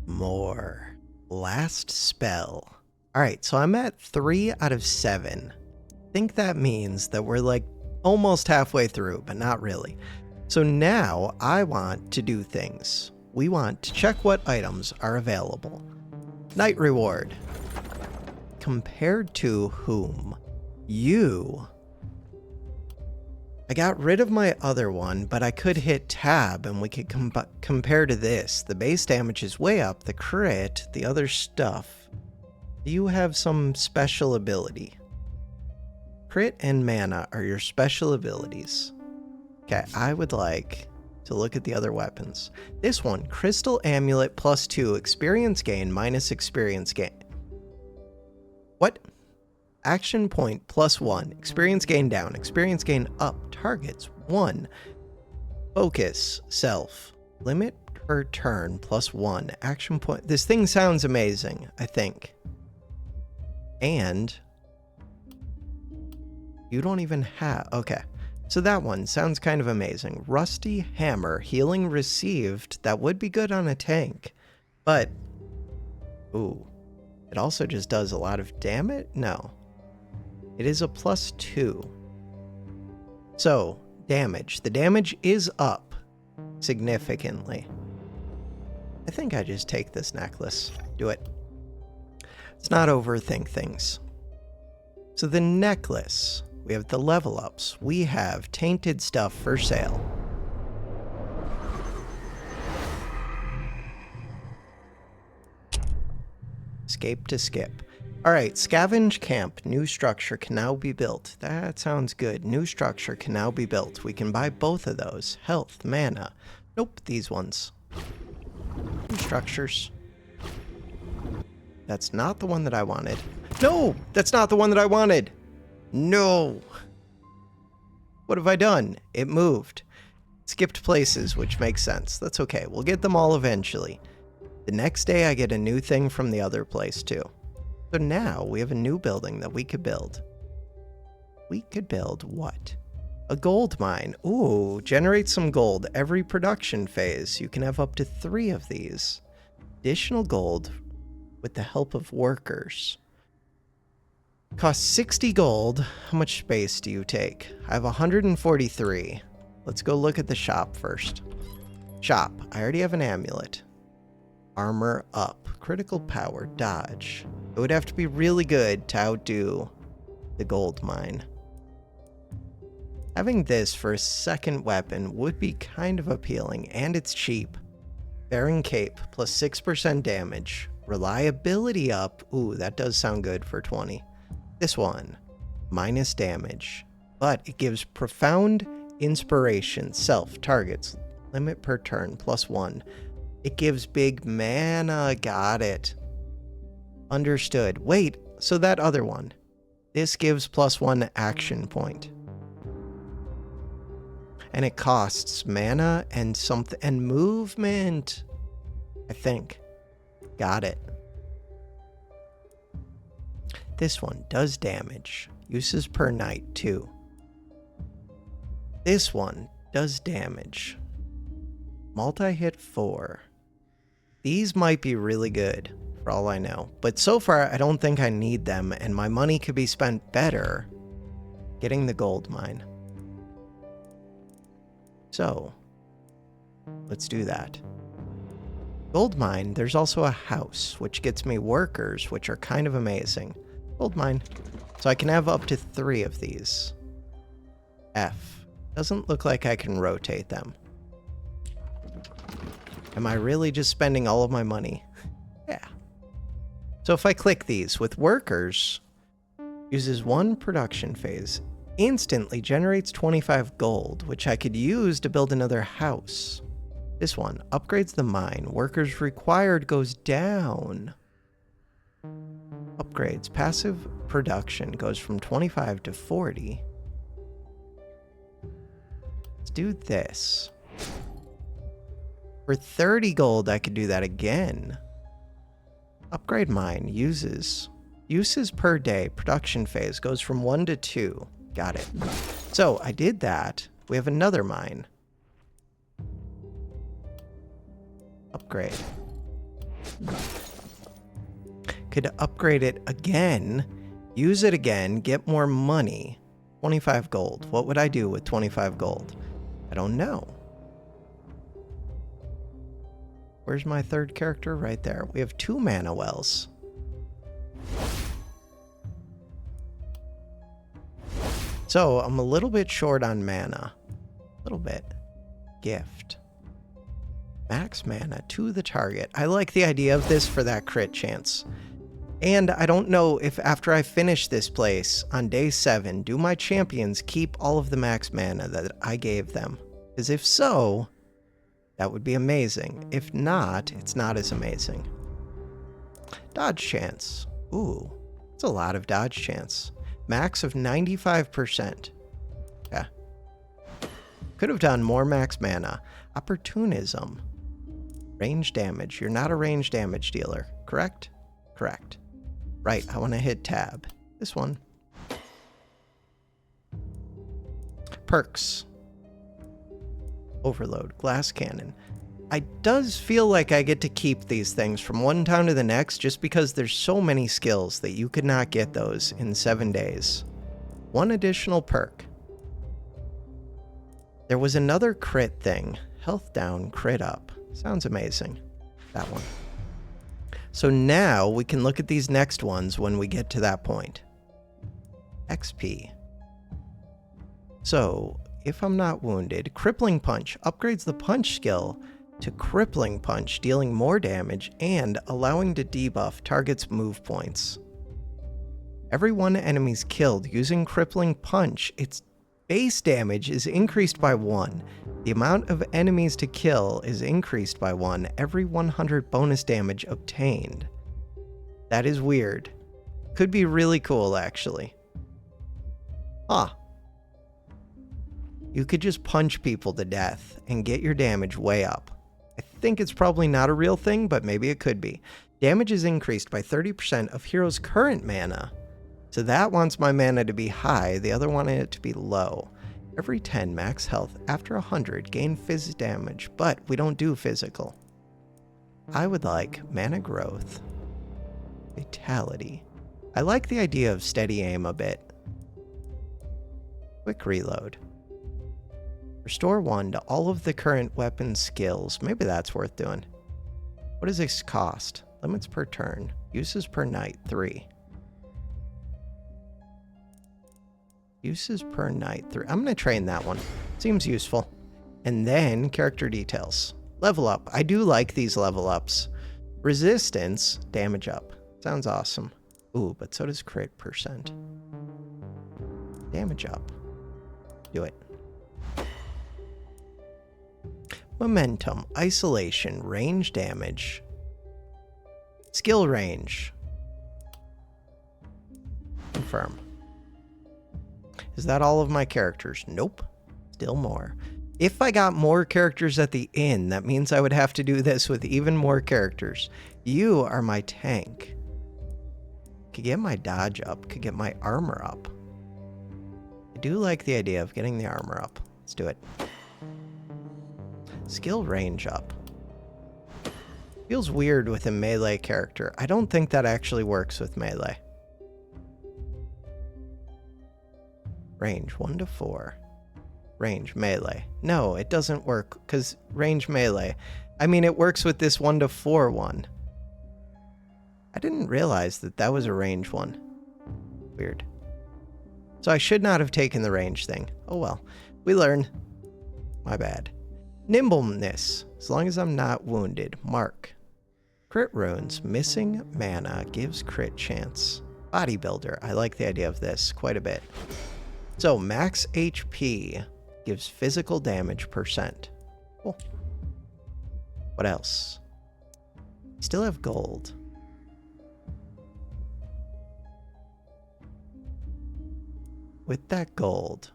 More. Last spell. Alright, so I'm at 3 out of 7. I think that means that we're like almost halfway through, but not really. So now I want to do things. We want to check what items are available. Night reward. Compared to whom? You. I got rid of my other one, but I could hit tab and we could compare to this. The base damage is way up, the crit, the other stuff. Do you have some special ability? Crit and mana are your special abilities. Okay, I would like to look at the other weapons. This one, Crystal Amulet +2, experience gain minus experience gain. What? Action point +1, experience gain down, experience gain up, targets 1. Focus, self, limit per turn +1, action point. This thing sounds amazing, I think. And you don't even have, okay. So that one sounds kind of amazing. Rusty Hammer, healing received. That would be good on a tank. But, ooh, it also just does a lot of damage? No. It is a +2. So, damage. The damage is up significantly. I think I just take this necklace. Do it. Let's not overthink things. So the necklace. We have the level ups. We have tainted stuff for sale. Escape to skip. Alright, scavenge camp. New structure can now be built. That sounds good. New structure can now be built. We can buy both of those. Health, mana. Nope, these ones. New structures. That's not the one that I wanted. No! That's not the one that I wanted! No! What have I done? It moved. Skipped places, which makes sense. That's okay. We'll get them all eventually. The next day I get a new thing from the other place too. So now we have a new building that we could build. We could build what? A gold mine. Ooh, generate some gold every production phase. You can have up to 3 of these. Additional gold with the help of workers. Costs 60 gold. How much space do you take? I have 143. Let's go look at the shop first. Shop. I already have an amulet. Armor up. Critical power. Dodge. It would have to be really good to outdo the gold mine. Having this for a second weapon would be kind of appealing, and it's cheap. Bearing Cape, plus 6% damage. Reliability up. Ooh, that does sound good for 20. This one, minus damage. But it gives profound inspiration. Self, targets, limit per turn, +1. It gives big mana. Got it. Understood. Wait, so that other one. This gives +1 action point. And it costs mana and something and movement. I think. Got it. This one does damage. Uses per night too. This one does damage. Multi-hit 4. These might be really good, for all I know. But so far, I don't think I need them, and my money could be spent better getting the gold mine. So, let's do that. Gold mine, there's also a house, which gets me workers, which are kind of amazing. Gold mine. So I can have up to 3 of these. F. Doesn't look like I can rotate them. Am I really just spending all of my money? Yeah. So if I click these with workers, uses 1 production phase, instantly generates 25 gold, which I could use to build another house. This one upgrades the mine. Workers required goes down. Upgrades. Passive production goes from 25 to 40. Let's do this. For 30 gold, I could do that again. Upgrade mine. Uses per day. Production phase goes from 1 to 2. Got it. So I did that. We have another mine. Upgrade. Could upgrade it again, use it again, get more money. 25 gold. What would I do with 25 gold? I don't know. Where's my third character? Right there. We have 2 mana wells. So I'm a little bit short on mana. A little bit. Gift. Max mana to the target. I like the idea of this for that crit chance. And I don't know if after I finish this place on day 7, do my champions keep all of the max mana that I gave them? Because if so, that would be amazing. If not, it's not as amazing. Dodge chance. Ooh, it's a lot of dodge chance. Max of 95%. Yeah. Could have done more max mana. Opportunism. Range damage. You're not a range damage dealer, correct? Correct. Right, I want to hit tab. This one. Perks. Overload. Glass cannon. I does feel like I get to keep these things from one town to the next just because there's so many skills that you could not get those in 7 days. 1 additional perk. There was another crit thing. Health down, crit up. Sounds amazing. That one. So now we can look at these next ones when we get to that point. XP. So, if I'm not wounded, Crippling Punch upgrades the punch skill to Crippling Punch, dealing more damage and allowing to debuff target's move points. Every 1 enemy's killed using Crippling Punch, its base damage is increased by 1. The amount of enemies to kill is increased by 1 every 100 bonus damage obtained. That is weird. Could be really cool, actually. Huh. You could just punch people to death and get your damage way up. I think it's probably not a real thing, but maybe it could be. Damage is increased by 30% of hero's current mana. So that wants my mana to be high, the other wanted it to be low. Every 10 max health after 100 gain phys damage, but we don't do physical. I would like mana growth. Fatality. I like the idea of steady aim a bit. Quick reload. Restore 1 to all of the current weapon skills. Maybe that's worth doing. What does this cost? Limits per turn. Uses per night, 3. Uses per night, 3. I'm going to train that one. Seems useful. And then character details. Level up. I do like these level ups. Resistance, damage up. Sounds awesome. Ooh, but so does crit percent. Damage up. Do it. Momentum, isolation, range damage. Skill range. Confirm. Is that all of my characters? Nope. Still more. If I got more characters at the inn, that means I would have to do this with even more characters. You are my tank. Could get my dodge up. Could get my armor up. I do like the idea of getting the armor up. Let's do it. Skill range up. Feels weird with a melee character. I don't think that actually works with melee. Range 1 to 4. Range melee. No, it doesn't work because range melee. I mean, it works with this 1 to 4 one. I didn't realize that that was a range one. Weird. So I should not have taken the range thing. Oh well. We learn. My bad. Nimbleness. As long as I'm not wounded. Mark. Crit runes. Missing mana gives crit chance. Bodybuilder. I like the idea of this quite a bit. So max HP gives physical damage percent. Cool. What else? Still have gold. With that gold,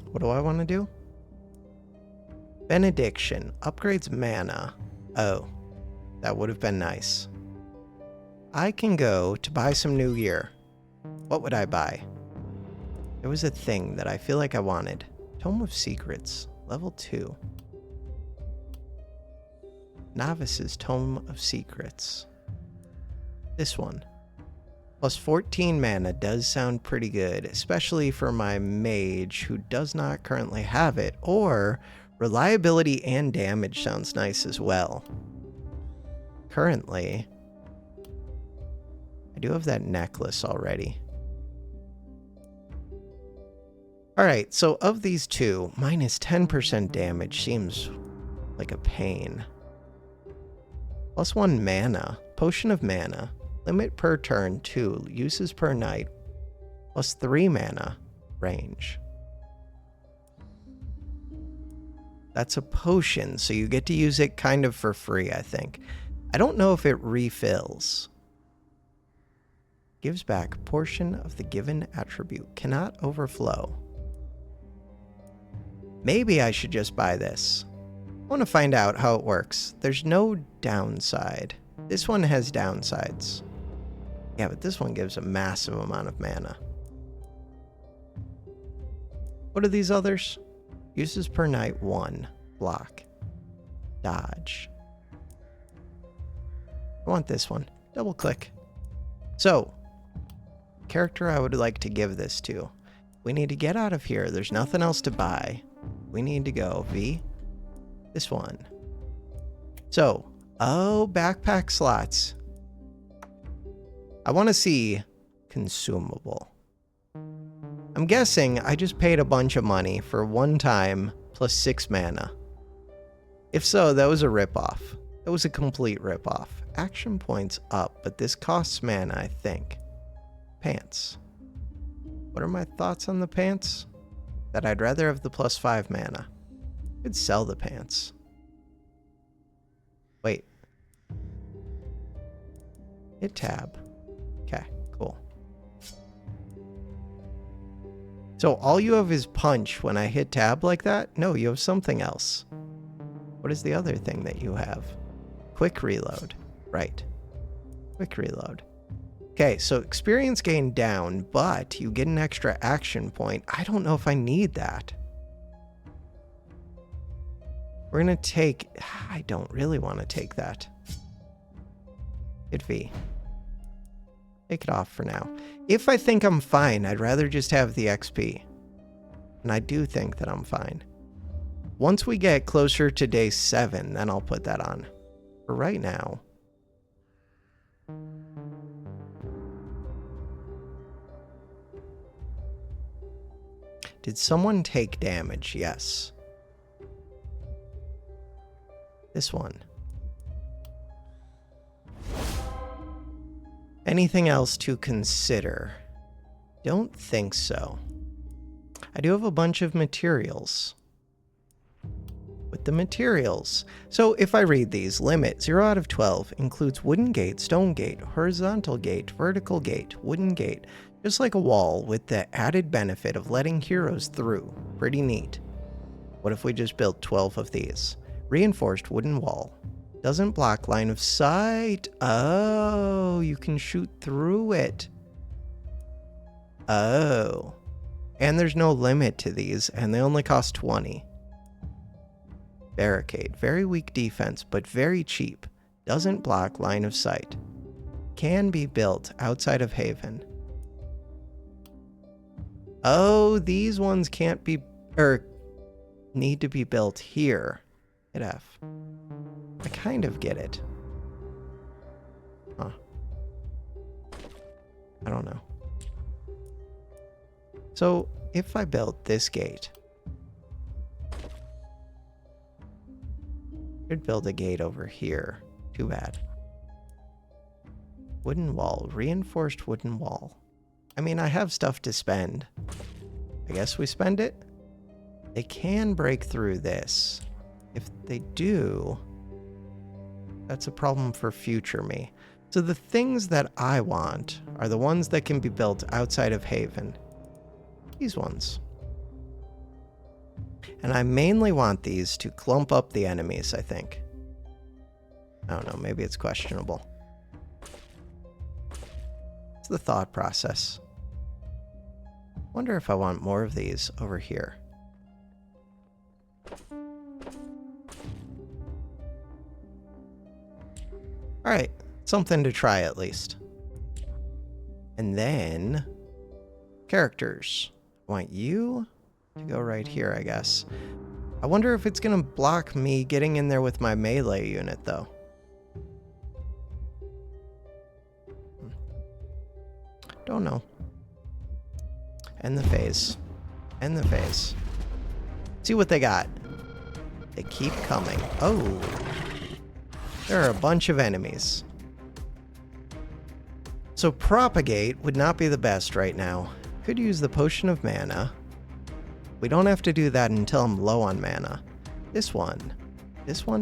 what do I want to do? Benediction upgrades mana. Oh, that would have been nice. I can go to buy some new gear. What would I buy? There was a thing that I feel like I wanted. Tome of Secrets, level 2. Novice's Tome of Secrets. This one. Plus 14 mana does sound pretty good, especially for my mage who does not currently have it, or reliability and damage sounds nice as well. Currently, I do have that necklace already. Alright, so of these two, minus 10% damage seems like a pain. Plus 1 mana, Potion of Mana, limit per turn 2, uses per night, plus 3 mana, range. That's a potion, so you get to use it kind of for free, I think. I don't know if it refills. Gives back a portion of the given attribute, cannot overflow. Maybe I should just buy this. I want to find out how it works. There's no downside. This one has downsides. Yeah, but this one gives a massive amount of mana. What are these others? Uses per night 1. Block. Dodge. I want this one. Double click. So, character I would like to give this to. We need to get out of here. There's nothing else to buy. We need to go V. This one. So, oh, backpack slots. I want to see consumable. I'm guessing I just paid a bunch of money for 1 time plus 6 mana. If so, that was a ripoff. It was a complete ripoff. Action points up, but this costs mana, I think. Pants. What are my thoughts on the pants? That I'd rather have the plus 5 mana. Could sell the pants. Wait. Hit tab. Okay, cool. So all you have is punch when I hit tab like that? No, you have something else. What is the other thing that you have? Quick reload. Right. Quick reload. Okay, so experience gain down, but you get an extra action point. I don't know if I need that. We're gonna take... I don't really want to take that. Hit V. Take it off for now. If I think I'm fine, I'd rather just have the XP. And I do think that I'm fine. Once we get closer to day 7, then I'll put that on. For right now... Did someone take damage? Yes. This one. Anything else to consider? Don't think so. I do have a bunch of materials. With the materials. So if I read these, limit 0 out of 12 includes wooden gate, stone gate, horizontal gate, vertical gate, wooden gate. Just like a wall with the added benefit of letting heroes through. Pretty neat. What if we just built 12 of these? Reinforced wooden wall. Doesn't block line of sight. Oh, you can shoot through it. Oh. And there's no limit to these, and they only cost 20. Barricade. Very weak defense, but very cheap. Doesn't block line of sight. Can be built outside of Haven. Oh, these ones can't be, need to be built here. Hit F. I kind of get it. Huh. I don't know. So, if I built this gate, I'd build a gate over here. Too bad. Wooden wall. Reinforced wooden wall. I mean, I have stuff to spend. I guess we spend it? They can break through this. If they do, that's a problem for future me. So the things that I want are the ones that can be built outside of Haven. These ones. And I mainly want these to clump up the enemies, I think. I don't know, maybe it's questionable. It's the thought process. Wonder if I want more of these over here. Alright, something to try at least. And then... characters. I want you to go right here, I guess. I wonder if it's gonna block me getting in there with my melee unit, though. Don't know. End the phase. End the phase. See what they got. They keep coming. Oh. There are a bunch of enemies. So propagate would not be the best right now. Could use the potion of mana. We don't have to do that until I'm low on mana. This one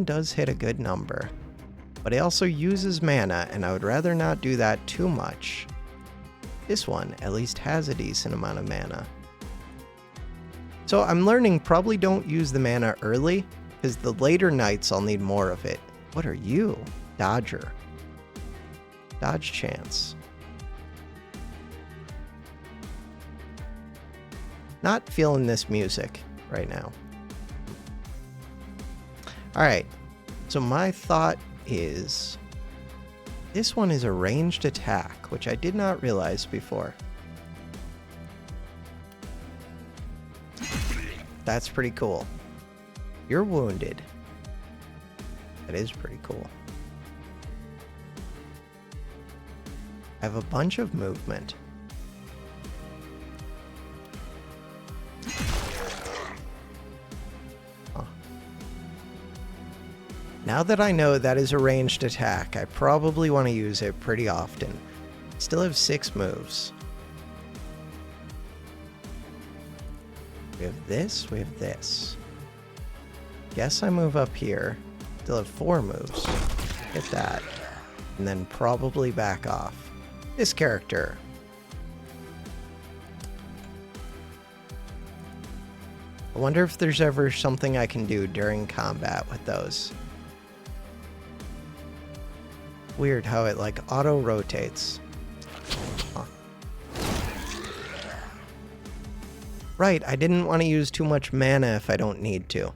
does hit a good number. But it also uses mana, and I would rather not do that too much. This one at least has a decent amount of mana. So I'm learning probably don't use the mana early, because the later nights I'll need more of it. What are you? Dodger. Dodge chance. Not feeling this music right now. Alright, so my thought is... this one is a ranged attack, which I did not realize before. That's pretty cool. You're wounded. That is pretty cool. I have a bunch of movement. Huh. Now that I know that is a ranged attack, I probably want to use it pretty often. Still have 6 moves. We have this, we have this. Guess I move up here. Still have 4 moves. Hit that. And then probably back off. This character. I wonder if there's ever something I can do during combat with those. Weird how it like auto rotates. Huh. Right, I didn't want to use too much mana if I don't need to.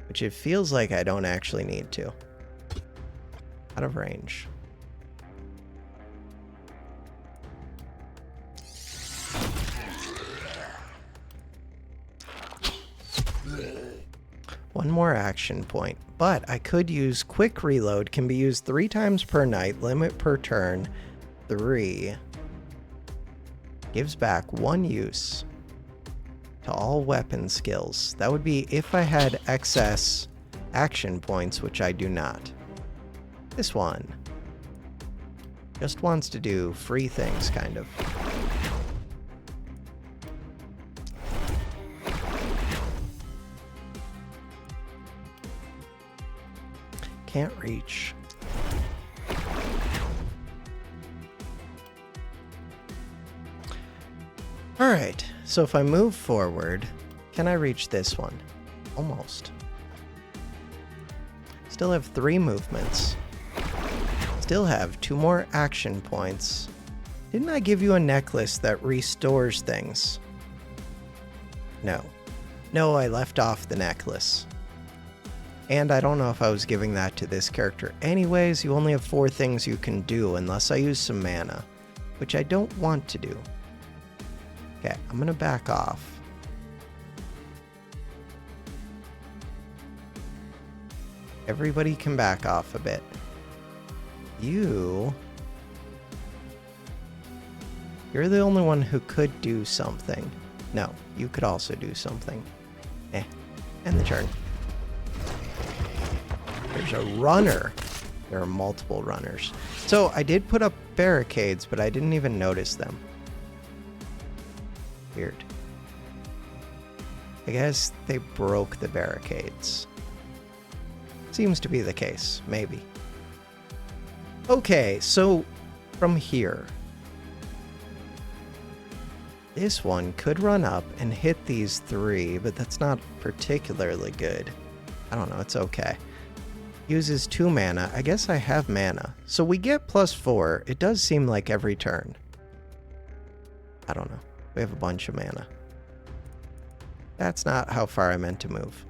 Which it feels like I don't actually need to. Out of range. One more action point, but I could use quick reload, can be used 3 times per night, limit per turn, 3. Gives back 1 use to all weapon skills. That would be if I had excess action points, which I do not. This one just wants to do free things, kind of. Can't reach. Alright, so if I move forward, can I reach this one? Almost. Still have 3 movements. Still have 2 more action points. Didn't I give you a necklace that restores things? No. No, I left off the necklace. And I don't know if I was giving that to this character. Anyways, you only have 4 things you can do unless I use some mana, which I don't want to do. Okay, I'm gonna back off. Everybody can back off a bit. You're the only one who could do something. No, you could also do something. End the turn. There's a runner. There are multiple runners. So I did put up barricades, but I didn't even notice them. Weird. I guess they broke the barricades. Seems to be the case, maybe. Okay, so from here, this one could run up and hit these 3, but that's not particularly good. I don't know, it's okay. Uses 2 mana. I guess I have mana. So we get +4. It does seem like every turn. I don't know. We have a bunch of mana. That's not how far I meant to move.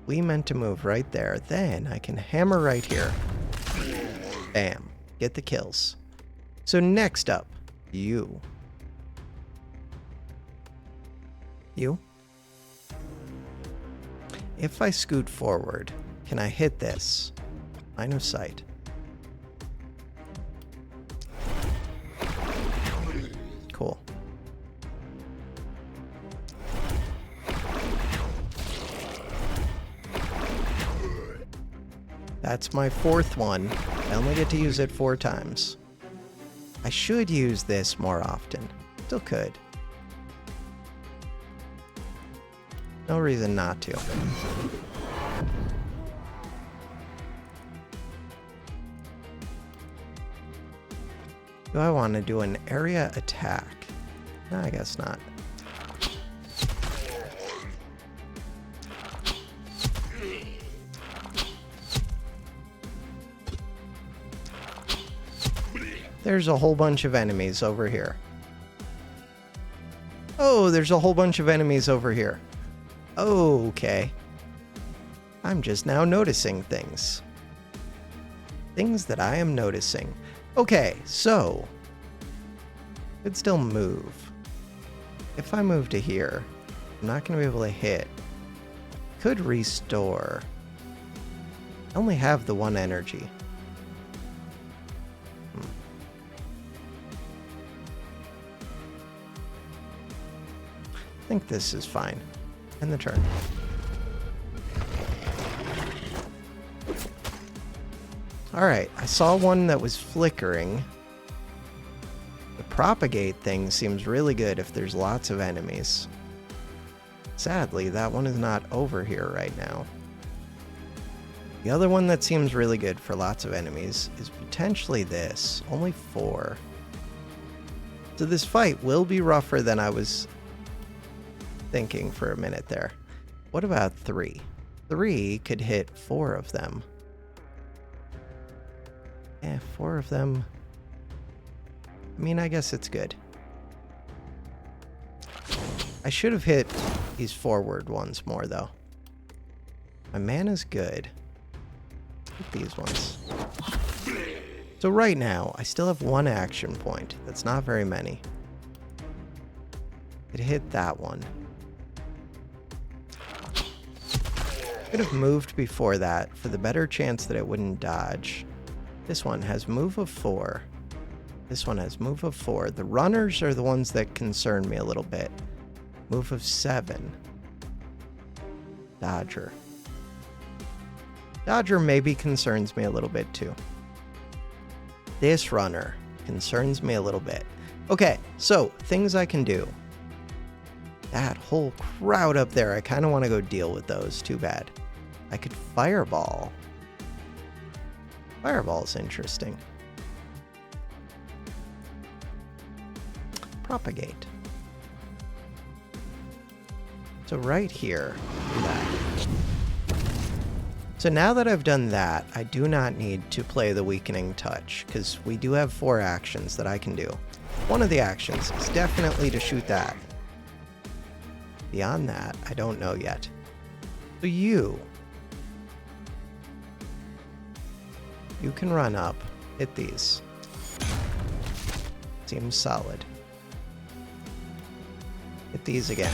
We meant to move right there. Then I can hammer right here. Bam. Get the kills. So next up, you. You? If I scoot forward, can I hit this? Line of sight. Cool. That's my fourth one. I only get to use it 4 times. I should use this more often. Still could. No reason not to. Do I want to do an area attack? No, I guess not. There's a whole bunch of enemies over here. Oh, there's a whole bunch of enemies over here. Okay. I'm just now noticing things. Things that I am noticing. Okay, so could still move. If I move to here, I'm not going to be able to hit. Could restore. I only have the 1 energy. I think this is fine. End the turn. Alright, I saw one that was flickering. The propagate thing seems really good if there's lots of enemies. Sadly, that one is not over here right now. The other one that seems really good for lots of enemies is potentially this. Only 4. So this fight will be rougher than I was thinking for a minute there. What about 3? 3 could hit 4 of them. 4 of them. I mean, I guess it's good. I should have hit these forward ones more, though. My mana's good. Hit these ones. So right now, I still have 1 action point. That's not very many. Could hit that one. Could have moved before that for the better chance that it wouldn't dodge. This one has move of 4. This one has move of 4. The runners are the ones that concern me a little bit. Move of 7. Dodger. Dodger maybe concerns me a little bit too. This runner concerns me a little bit. Okay, so things I can do. That whole crowd up there, I kind of want to go deal with those. Too bad. I could fireball. Fireball's interesting. Propagate. So right here, do that. So now that I've done that, I do not need to play the Weakening Touch, because we do have 4 actions that I can do. One of the actions is definitely to shoot that. Beyond that, I don't know yet. So you can run up, hit these. Seems solid. Hit these again.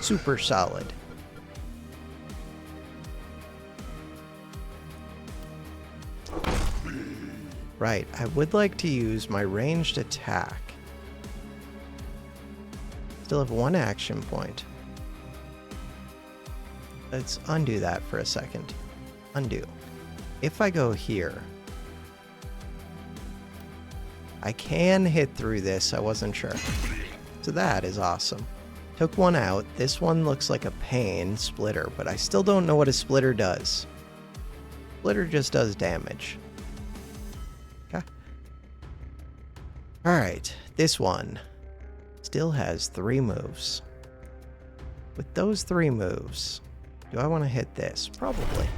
Super solid. Right, I would like to use my ranged attack. Still have 1 action point. Let's undo that for a second. Undo. If I go here, I can hit through this. I wasn't sure. So that is awesome. Took 1 out. This one looks like a pain splitter, but I still don't know what a splitter does. Splitter just does damage. Okay. Alright, this one still has 3 moves. With those 3 moves, do I want to hit this? Probably.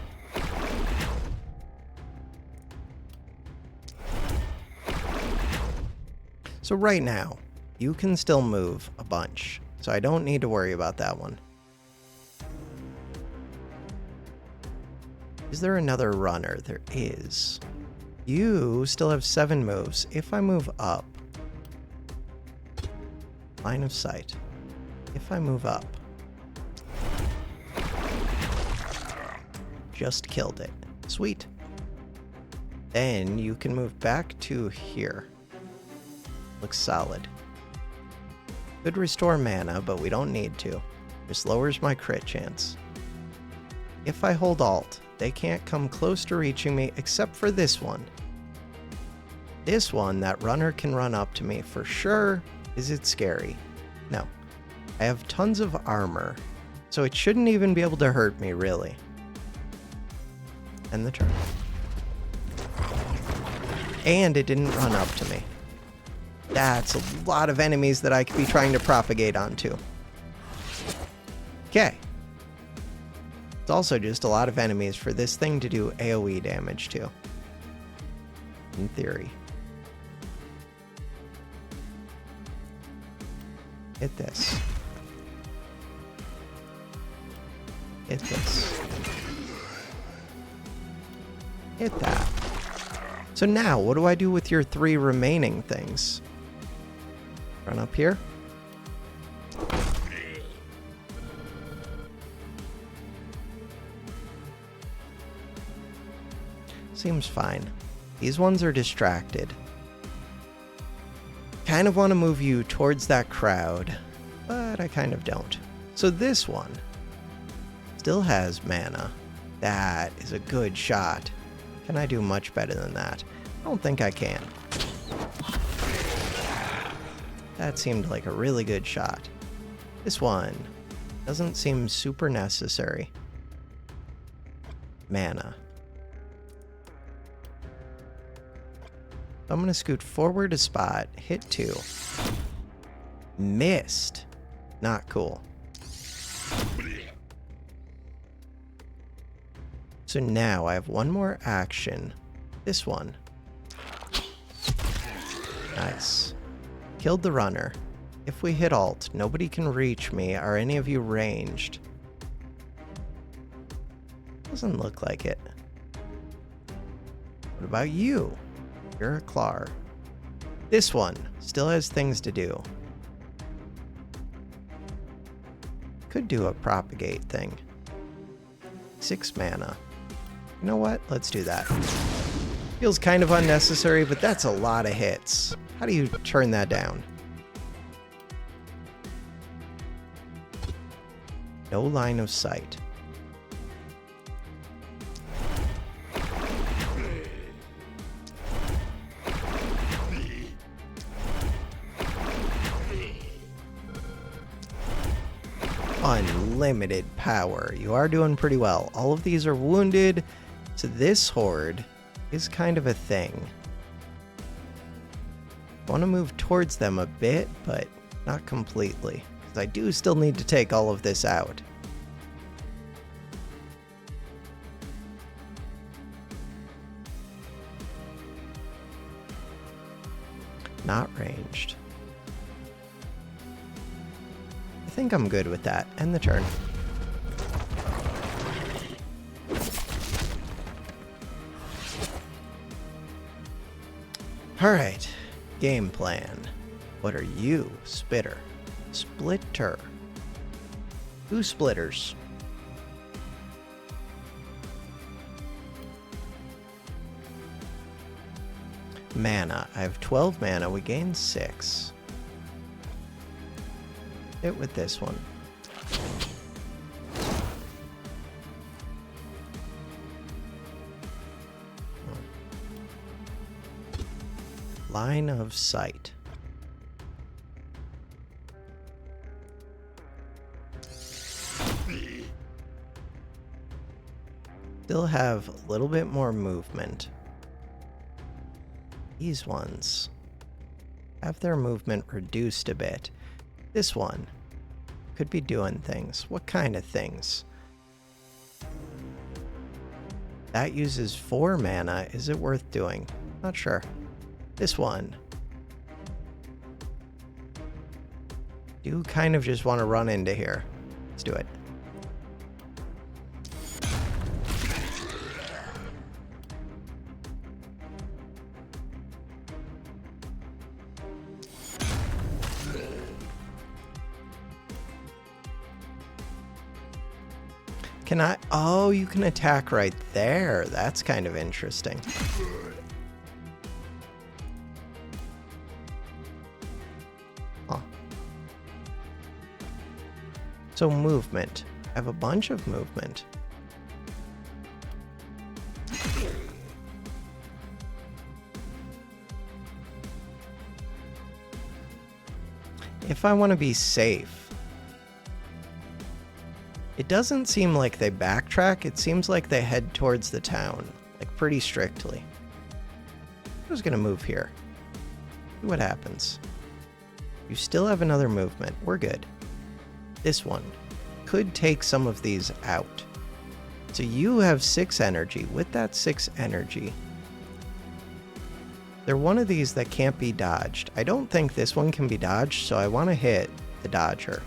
So right now, you can still move a bunch, so I don't need to worry about that one. Is there another runner? There is. You still have 7 moves. If I move up, line of sight. If I move up, just killed it. Sweet. Then you can move back to here. Looks solid. Could restore mana, but we don't need to. This lowers my crit chance. If I hold Alt, they can't come close to reaching me except for this one. This one, that runner can run up to me for sure. Is it scary? No. I have tons of armor, so it shouldn't even be able to hurt me, really. End the turn. And it didn't run up to me. That's a lot of enemies that I could be trying to propagate onto. Okay. It's also just a lot of enemies for this thing to do AoE damage to. In theory. Hit this. Hit this. Hit that. So now, what do I do with your 3 remaining things? Run up here. Seems fine. These ones are distracted. Kind of want to move you towards that crowd, but I kind of don't. So this one still has mana. That is a good shot. Can I do much better than that? I don't think I can. That seemed like a really good shot. This one doesn't seem super necessary. Mana. I'm going to scoot forward a spot, hit 2. Missed. Not cool. So now I have one more action. This one. Nice. Killed the runner. If we hit Alt, nobody can reach me. Are any of you ranged? Doesn't look like it. What about you? You're a Clar. This one still has things to do. Could do a propagate thing. 6 mana. You know what? Let's do that. Feels kind of unnecessary, but that's a lot of hits. How do you turn that down? No line of sight. Unlimited power. You are doing pretty well. All of these are wounded, so this horde is kind of a thing. I want to move towards them a bit, but not completely, because I do still need to take all of this out. Not ranged. I think I'm good with that. End the turn. Alright. Game plan. What are you, Spitter? Splitter. 2 splitters. Mana. I have 12 mana. We gain 6. Hit with this one. Line of sight. Still have a little bit more movement. These ones have their movement reduced a bit. This one could be doing things. What kind of things? That uses 4 mana. Is it worth doing? Not sure. This one. Do kind of just want to run into here. Let's do it. Can I? Oh, you can attack right there. That's kind of interesting. Huh. So movement. I have a bunch of movement. If I want to be safe, it doesn't seem like they backtrack. It seems like they head towards the town, like pretty strictly. I was gonna move here. See what happens. You still have another movement. We're good. This one could take some of these out. So you have 6 energy. With that 6 energy, they're one of these that can't be dodged. I don't think this one can be dodged, so I want to hit the dodger.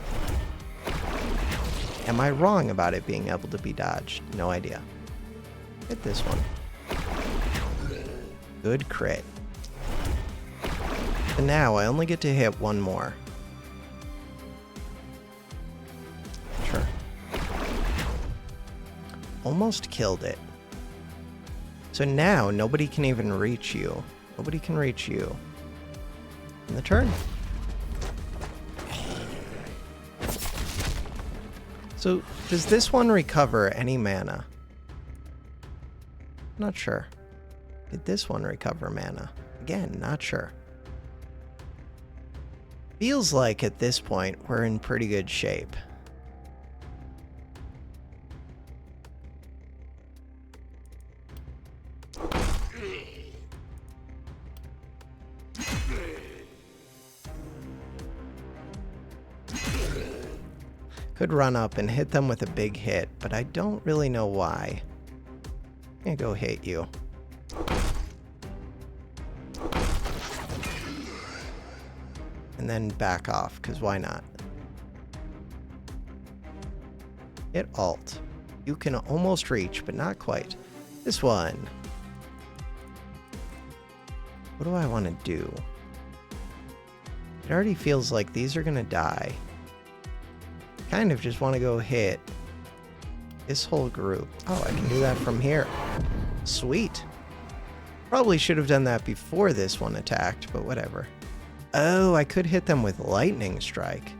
Am I wrong about it being able to be dodged? No idea. Hit this one. Good crit. And now I only get to hit one more. Sure. Almost killed it. So now nobody can even reach you. Nobody can reach you. In the turn. So, does this one recover any mana? Not sure. Did this one recover mana? Again, not sure. Feels like at this point we're in pretty good shape. Could run up and hit them with a big hit, but I don't really know why. I'm gonna go hit you. And then back off, because why not? Hit Alt. You can almost reach, but not quite. This one. What do I want to do? It already feels like these are gonna die. Kind of just want to go hit this whole group. Oh, I can do that from here. Sweet. Probably should have done that before this one attacked, but whatever. Oh, I could hit them with lightning strike.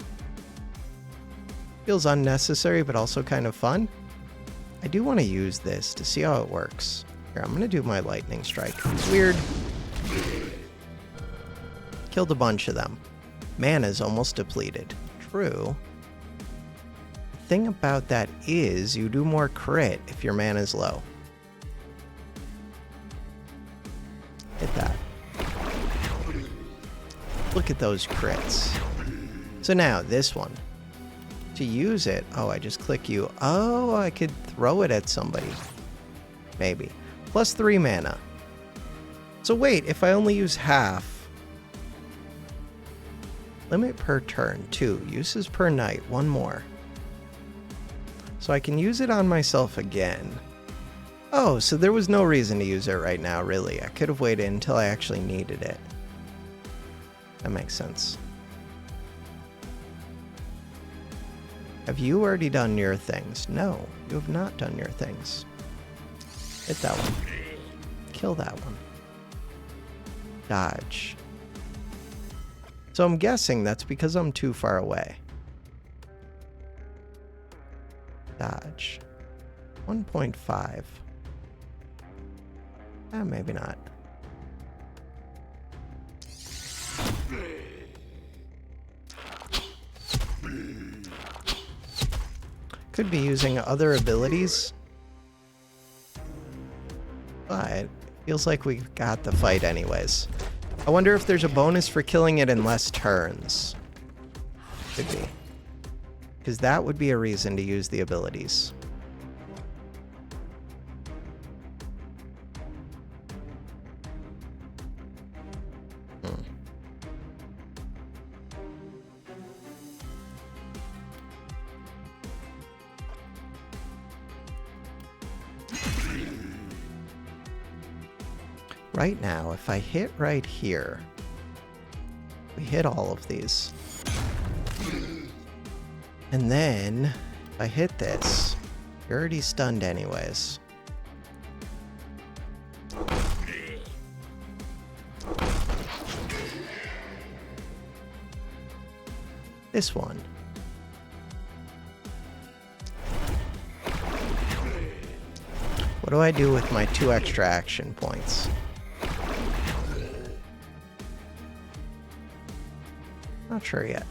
Feels unnecessary, but also kind of fun. I do want to use this to see how it works. Here, I'm going to do my lightning strike. It's weird. Killed a bunch of them. Mana's almost depleted. True. Thing about that is you do more crit if your mana's low. Hit that. Look at those crits. So now this one. To use it, oh, I just click you. Oh, I could throw it at somebody. Maybe. Plus 3 mana. So wait, if I only use half. Limit per turn, 2. Uses per night, 1 more. So I can use it on myself again. Oh, so there was no reason to use it right now, really. I could have waited until I actually needed it. That makes sense. Have you already done your things? No, you have not done your things. Hit that one. Kill that one. Dodge. So I'm guessing that's because I'm too far away. Dodge. 1.5. Maybe not. Could be using other abilities. But it feels like we got the fight anyways. I wonder if there's a bonus for killing it in less turns. Could be. Because that would be a reason to use the abilities. Right now, if I hit right here, we hit all of these. And then, if I hit this, You're already stunned anyways. This one. What do I do with my 2 extra action points? Not sure yet.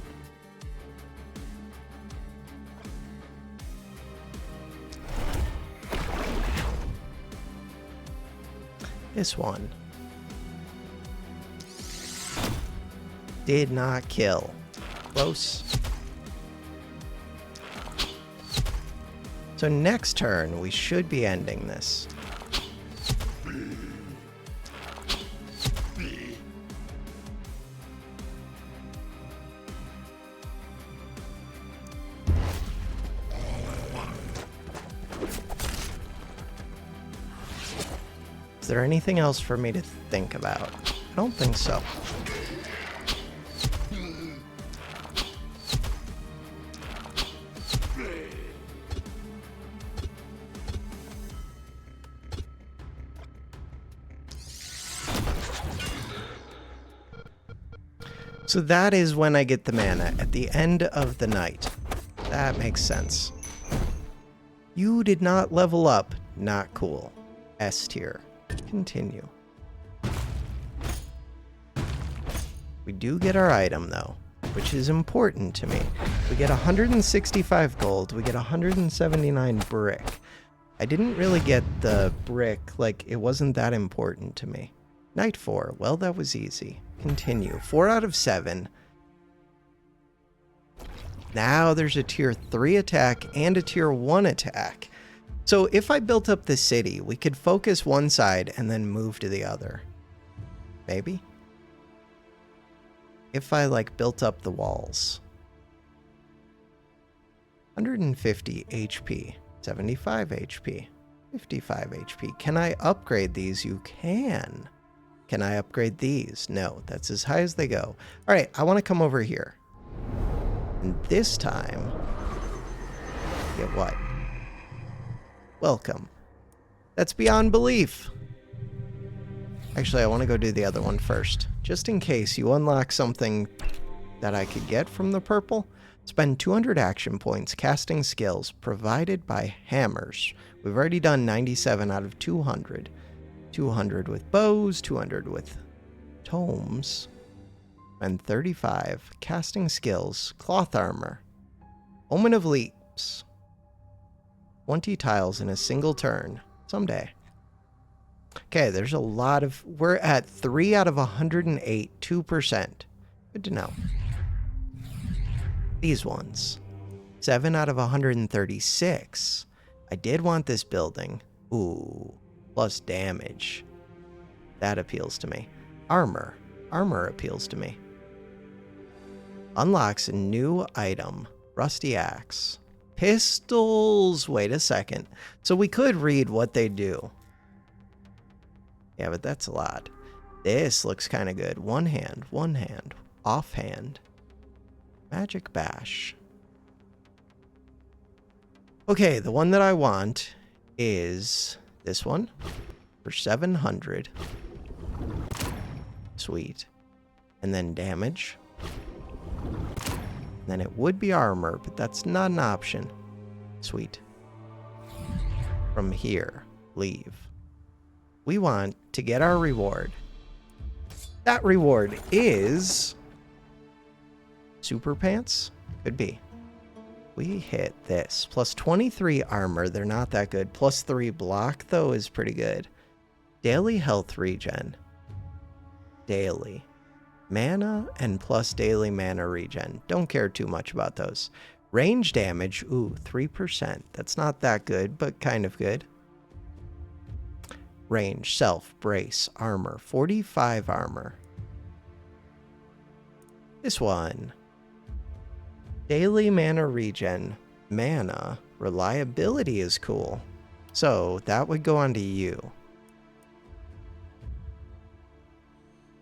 This one. Did not kill. Close. So next turn, we should be ending this. Is there anything else for me to think about? I don't think so. So that is when I get the mana, at the end of the night. That makes sense. You did not level up. Not cool. S tier. Continue. We do get our item though, which is important to me. We get 165 gold. We get 179 brick. I didn't really get the brick, like it wasn't that important to me. Night 4. Well, that was easy. Continue. 4 out of 7. Now there's a tier 3 attack and a tier 1 attack. So if I built up the city, we could focus one side and then move to the other. Maybe? If I like built up the walls. 150 HP, 75 HP, 55 HP. Can I upgrade these? You can. Can I upgrade these? No, that's as high as they go. All right, I want to come over here. And this time, get what? Welcome. That's beyond belief. Actually, I want to go do the other one first. Just in case you unlock something that I could get from the purple. Spend 200 action points casting skills provided by hammers. We've already done 97 out of 200. 200 with bows, 200 with tomes, and 35 casting skills, cloth armor, omen of leaps, 20 tiles in a single turn, someday. Okay, there's a lot of, we're at 3 out of 108, 2%. Good to know. These ones, 7 out of 136. I did want this building. Ooh. Plus damage. That appeals to me. Armor. Armor appeals to me. Unlocks a new item. Rusty axe. Pistols. Wait a second. So we could read what they do. Yeah, but that's a lot. This looks kind of good. One hand. Offhand. Magic bash. Okay, the one that I want is this one for 700. Sweet. And then damage. And then it would be armor, but that's not an option. Sweet. From here, leave. We want to get our reward. That reward is super pants? Could be. We hit this. Plus 23 armor. They're not that good. Plus 3 block, though, is pretty good. Daily health regen. Daily. Mana and plus daily mana regen. Don't care too much about those. Range damage. Ooh, 3%. That's not that good, but kind of good. Range, self, brace, armor. 45 armor. This one. Daily mana regen, mana, reliability is cool. So that would go on to you.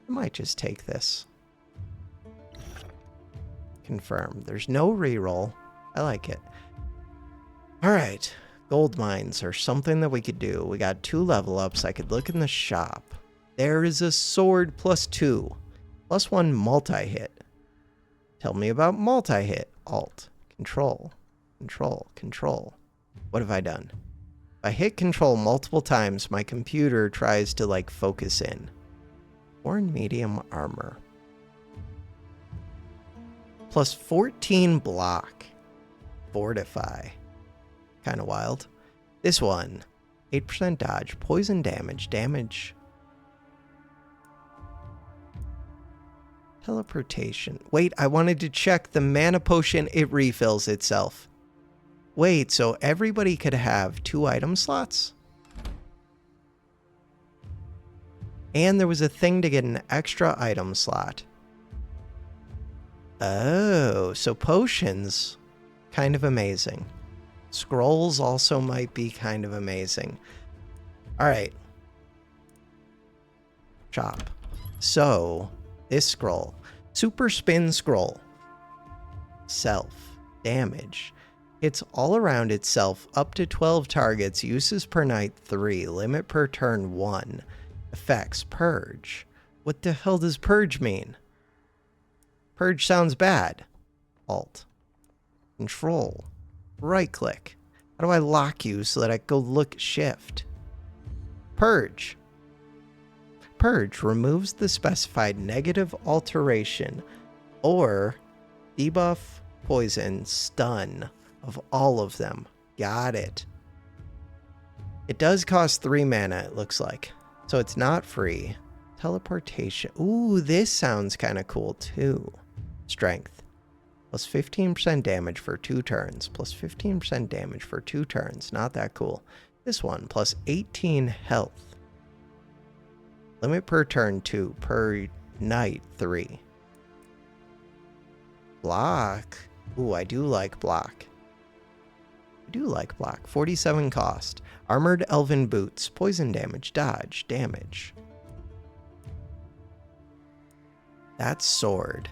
I might just take this. Confirm. There's no reroll. I like it. All right. Gold mines are something that we could do. We got 2 level ups. I could look in the shop. There is a sword +2. +1 multi-hit. Tell me about multi-hit. Alt. Control. Control. Control. What have I done? If I hit control multiple times, my computer tries to like focus in. Worn medium armor. +14 block. Fortify. Kind of wild. This one. 8% dodge. Poison damage. Damage. Teleportation. Wait, I wanted to check the mana potion. It refills itself. Wait, so everybody could have 2 item slots? And there was a thing to get an extra item slot. Oh, so potions, kind of amazing. Scrolls also might be kind of amazing. All right. Chop. So, this scroll. Super spin scroll. Self. Damage. Hits all around itself up to 12 targets. Uses per night 3. Limit per turn 1. Effects. Purge. What the hell does purge mean? Purge sounds bad. Alt. Control. Right click. How do I lock you so that I go look shift? Purge. Purge removes the specified negative alteration or debuff, poison, stun of all of them. Got it. It does cost 3 mana, it looks like. So it's not free. Teleportation. Ooh, this sounds kind of cool too. Strength. Plus 15% damage for 2 turns. Plus 15% damage for 2 turns. Not that cool. This one, plus 18 health. Limit per turn 2. Per night 3. Block. Ooh, I do like block. I do like block. 47 cost. Armored elven boots. Poison damage. Dodge. Damage. That sword.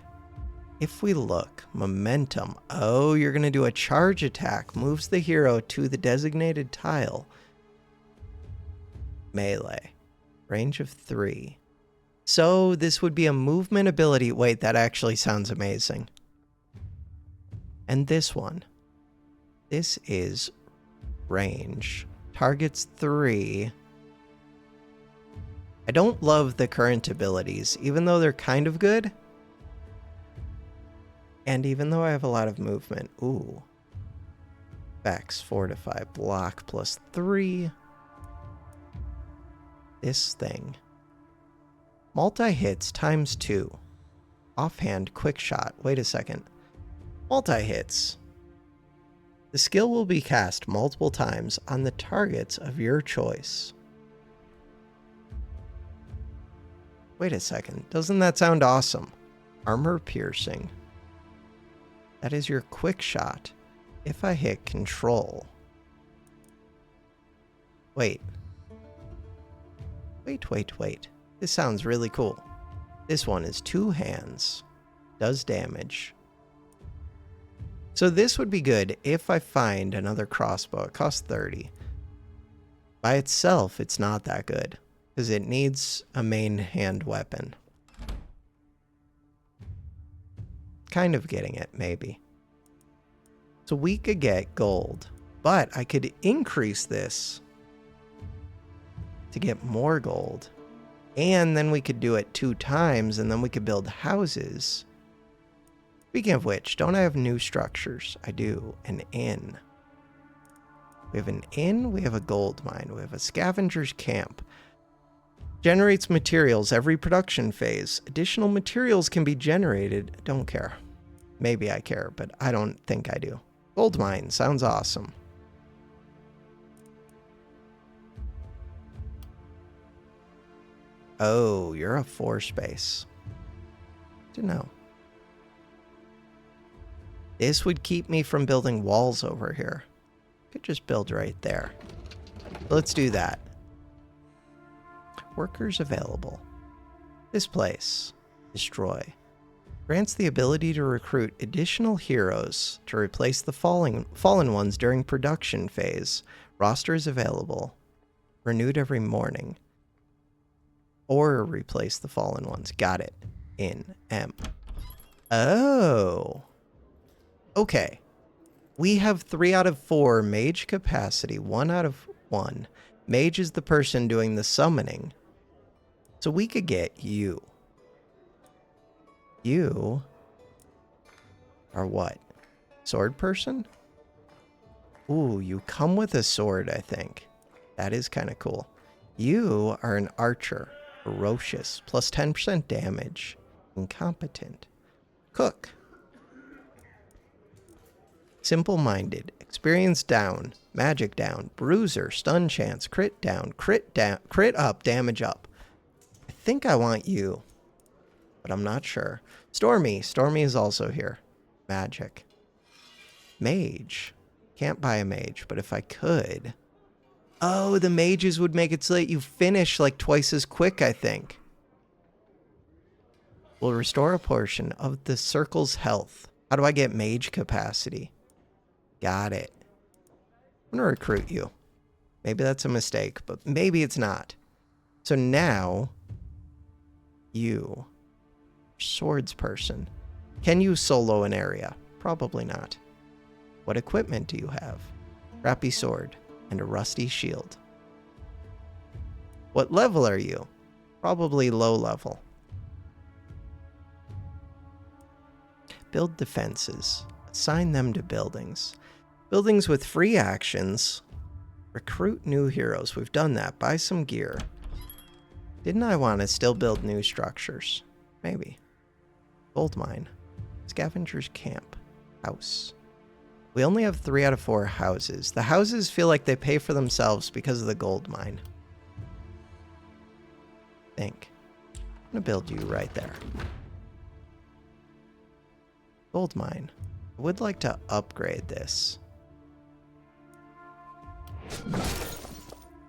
If we look, momentum. Oh, you're going to do a charge attack. Moves the hero to the designated tile. Melee. Range of 3. So this would be a movement ability. Wait, that actually sounds amazing. And this one. This is range. Targets 3. I don't love the current abilities, even though they're kind of good. And even though I have a lot of movement. Ooh. Vex, Fortify, Block plus 3. This thing. Multi-hits times 2. Offhand, quick shot. Wait a second. Multi-hits. The skill will be cast multiple times on the targets of your choice. Wait a second. Doesn't that sound awesome? Armor piercing. That is your quick shot. If I hit control. Wait. Wait. This sounds really cool. This one is 2 hands. Does damage. So this would be good if I find another crossbow. It costs 30. By itself, it's not that good. Because it needs a main hand weapon. Kind of getting it, maybe. So we could get gold. But I could increase this to get more gold. And then we could do it 2 times, and then we could build houses. Speaking of which, don't I have new structures? I do. An inn. We have an inn, we have a gold mine, we have a scavenger's camp. Generates materials every production phase. Additional materials can be generated. Don't care. Maybe I care, but I don't think I do. Gold mine sounds awesome. Oh, you're a 4 space. Didn't know. This would keep me from building walls over here. Could just build right there. Let's do that. Workers available. This place. Destroy. Grants the ability to recruit additional heroes to replace the fallen ones during production phase. Roster is available. Renewed every morning. Or replace the fallen ones. Got it. In M. Oh. Okay. We have 3 out of 4 mage capacity. 1 out of 1. Mage is the person doing the summoning. So we could get you. You are what? Sword person? Ooh, you come with a sword, I think. That is kind of cool. You are an archer. Ferocious. Plus 10% damage. Incompetent. Cook. Simple-minded. Experience down. Magic down. Bruiser. Stun chance. Crit down. Crit up. Damage up. I think I want you. But I'm not sure. Stormy. Stormy is also here. Magic. Mage. Can't buy a mage, but if I could... Oh, the mages would make it so that you finish like twice as quick, I think. Will restore a portion of the circle's health. How do I get mage capacity? Got it. I'm going to recruit you. Maybe that's a mistake, but maybe it's not. So now, you, swords person. Can you solo an area? Probably not. What equipment do you have? Crappy sword and a rusty shield. What level are you? Probably low level. Build defenses. Assign them to buildings. Buildings with free actions. Recruit new heroes. We've done that. Buy some gear. Didn't I want to still build new structures? Maybe. Gold mine. Scavenger's camp. House. We only have 3 out of 4 houses. The houses feel like they pay for themselves because of the gold mine. Think. I'm going to build you right there. Gold mine. I would like to upgrade this.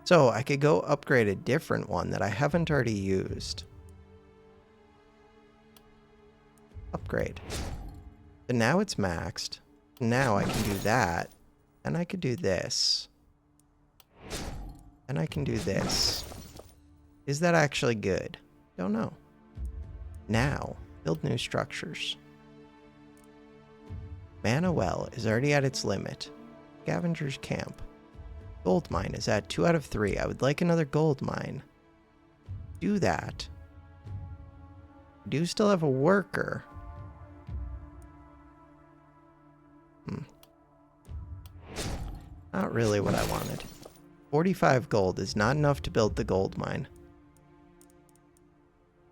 So I could go upgrade a different one that I haven't already used. Upgrade. So now it's maxed. Now I can do that. And I could do this. And I can do this. Is that actually good? Don't know. Now, build new structures. Mana well is already at its limit. Scavenger's camp. Gold mine is at 2 out of 3. I would like another gold mine. Do that. I do still have a worker. Not really what I wanted. 45 gold is not enough to build the gold mine.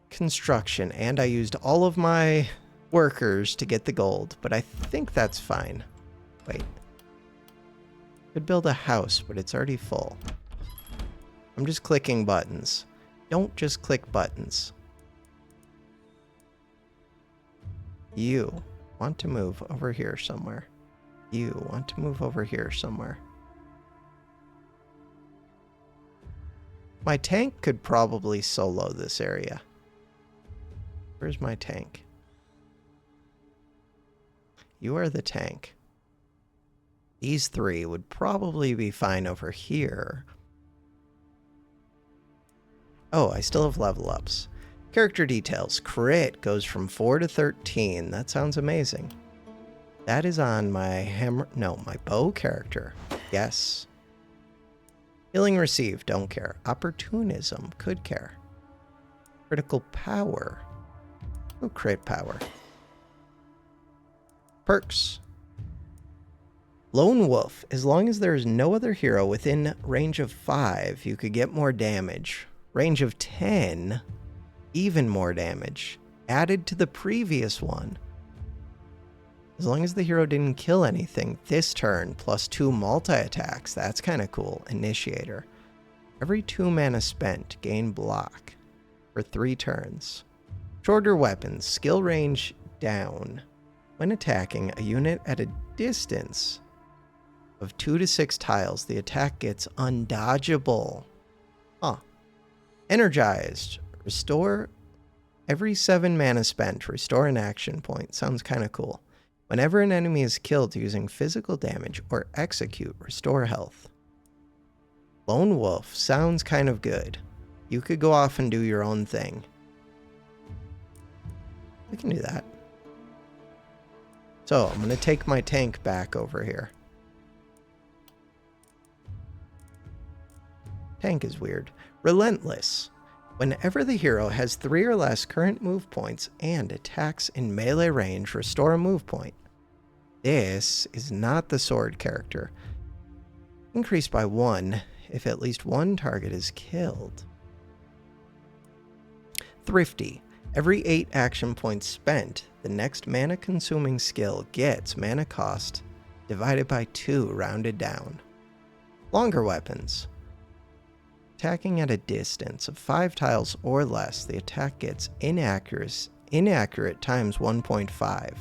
Construction, and I used all of my workers to get the gold, but I think that's fine. Wait. Could build a house, but it's already full. I'm just clicking buttons. Don't just click buttons. You want to move over here somewhere. You want to move over here somewhere. My tank could probably solo this area. Where's my tank? You are the tank. These 3 would probably be fine over here. Oh, I still have level ups. Character details. Crit goes from 4 to 13. That sounds amazing. That is on my my bow character. Yes. Healing received, don't care. Opportunism, could care. Critical power. Oh, crit power. Perks. Lone Wolf. As long as there is no other hero within range of 5, you could get more damage. Range of 10, even more damage. Added to the previous one. As long as the hero didn't kill anything this turn, plus 2 multi-attacks. That's kind of cool. Initiator. Every 2 mana spent, gain block for 3 turns. Shorter weapons. Skill range down. When attacking a unit at a distance of 2 to 6 tiles, the attack gets undodgeable. Huh. Energized. Restore every 7 mana spent. Restore an action point. Sounds kind of cool. Whenever an enemy is killed using physical damage or execute, restore health. Lone Wolf sounds kind of good. You could go off and do your own thing. We can do that. So I'm going to take my tank back over here. Tank is weird. Relentless. Whenever the hero has 3 or less current move points and attacks in melee range, restore a move point. This is not the sword character. Increased by 1 if at least one target is killed. Thrifty. Every 8 action points spent, the next mana consuming skill gets mana cost divided by 2 rounded down. Longer weapons. Attacking at a distance of 5 tiles or less, the attack gets inaccurate times 1.5.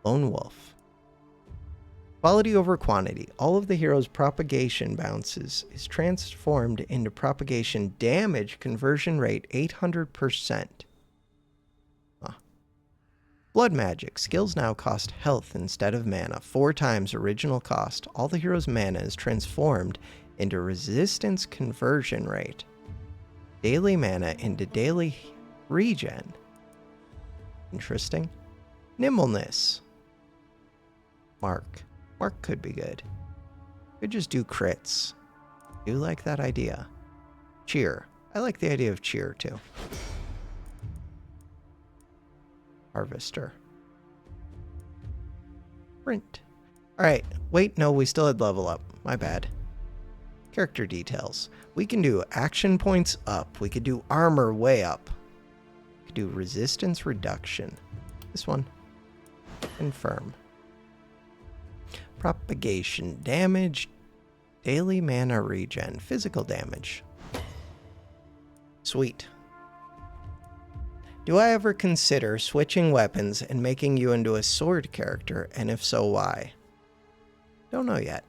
Lone Wolf. Quality over quantity. All of the hero's propagation bounces is transformed into propagation damage conversion rate 800%. Blood magic. Skills now cost health instead of mana. 4 times original cost. All the hero's mana is transformed into resistance conversion rate. Daily mana into daily regen. Interesting. Nimbleness. Mark. Mark could be good. Could just do crits. Do like that idea. Cheer. I like the idea of cheer too. Harvester. Sprint. Alright. Wait, no, we still had level up. My bad. Character details. We can do action points up. We could do armor way up. We could do resistance reduction. This one. Confirm. Propagation damage. Daily mana regen. Physical damage. Sweet. Do I ever consider switching weapons and making you into a sword character? And if so, why? Don't know yet.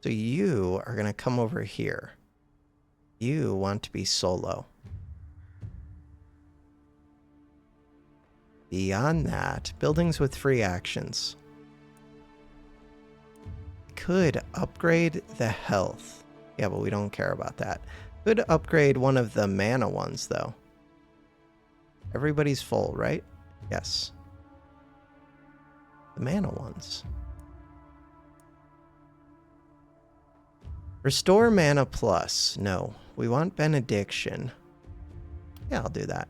So you are going to come over here. You want to be solo. Beyond that, buildings with free actions. Could upgrade the health. Yeah, but we don't care about that. Could upgrade one of the mana ones, though. Everybody's full, right? Yes. The mana ones. Restore mana plus. No. We want benediction. Yeah, I'll do that.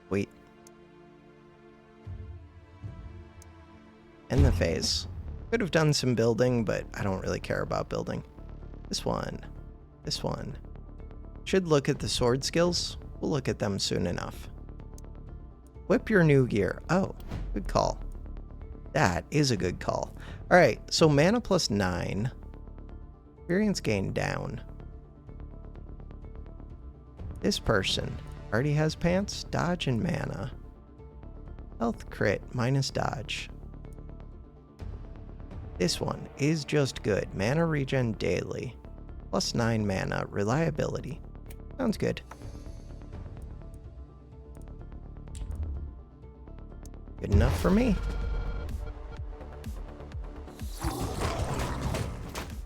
Wait. End the phase. Could have done some building, but I don't really care about building. This one. This one. Should look at the sword skills. We'll look at them soon enough. Whip your new gear. Oh, good call. That is a good call. Alright, so mana plus 9. Experience gain down. This person already has pants, dodge, and mana. Health crit minus dodge. This one is just good. Mana regen daily. Plus 9 mana. Reliability. Sounds good. Good enough for me.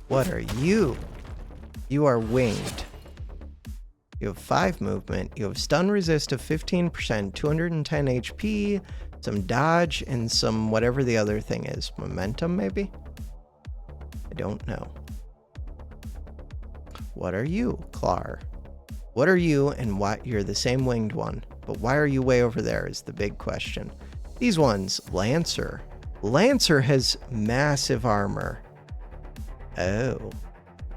What are you? You are winged. You have 5 movement. You have stun resist of 15%, 210 HP, some dodge, and some whatever the other thing is. Momentum, maybe? I don't know. What are you, Clar? What are you, and why? You're the same winged one, but why are you way over there is the big question. These ones, Lancer. Lancer has massive armor. Oh.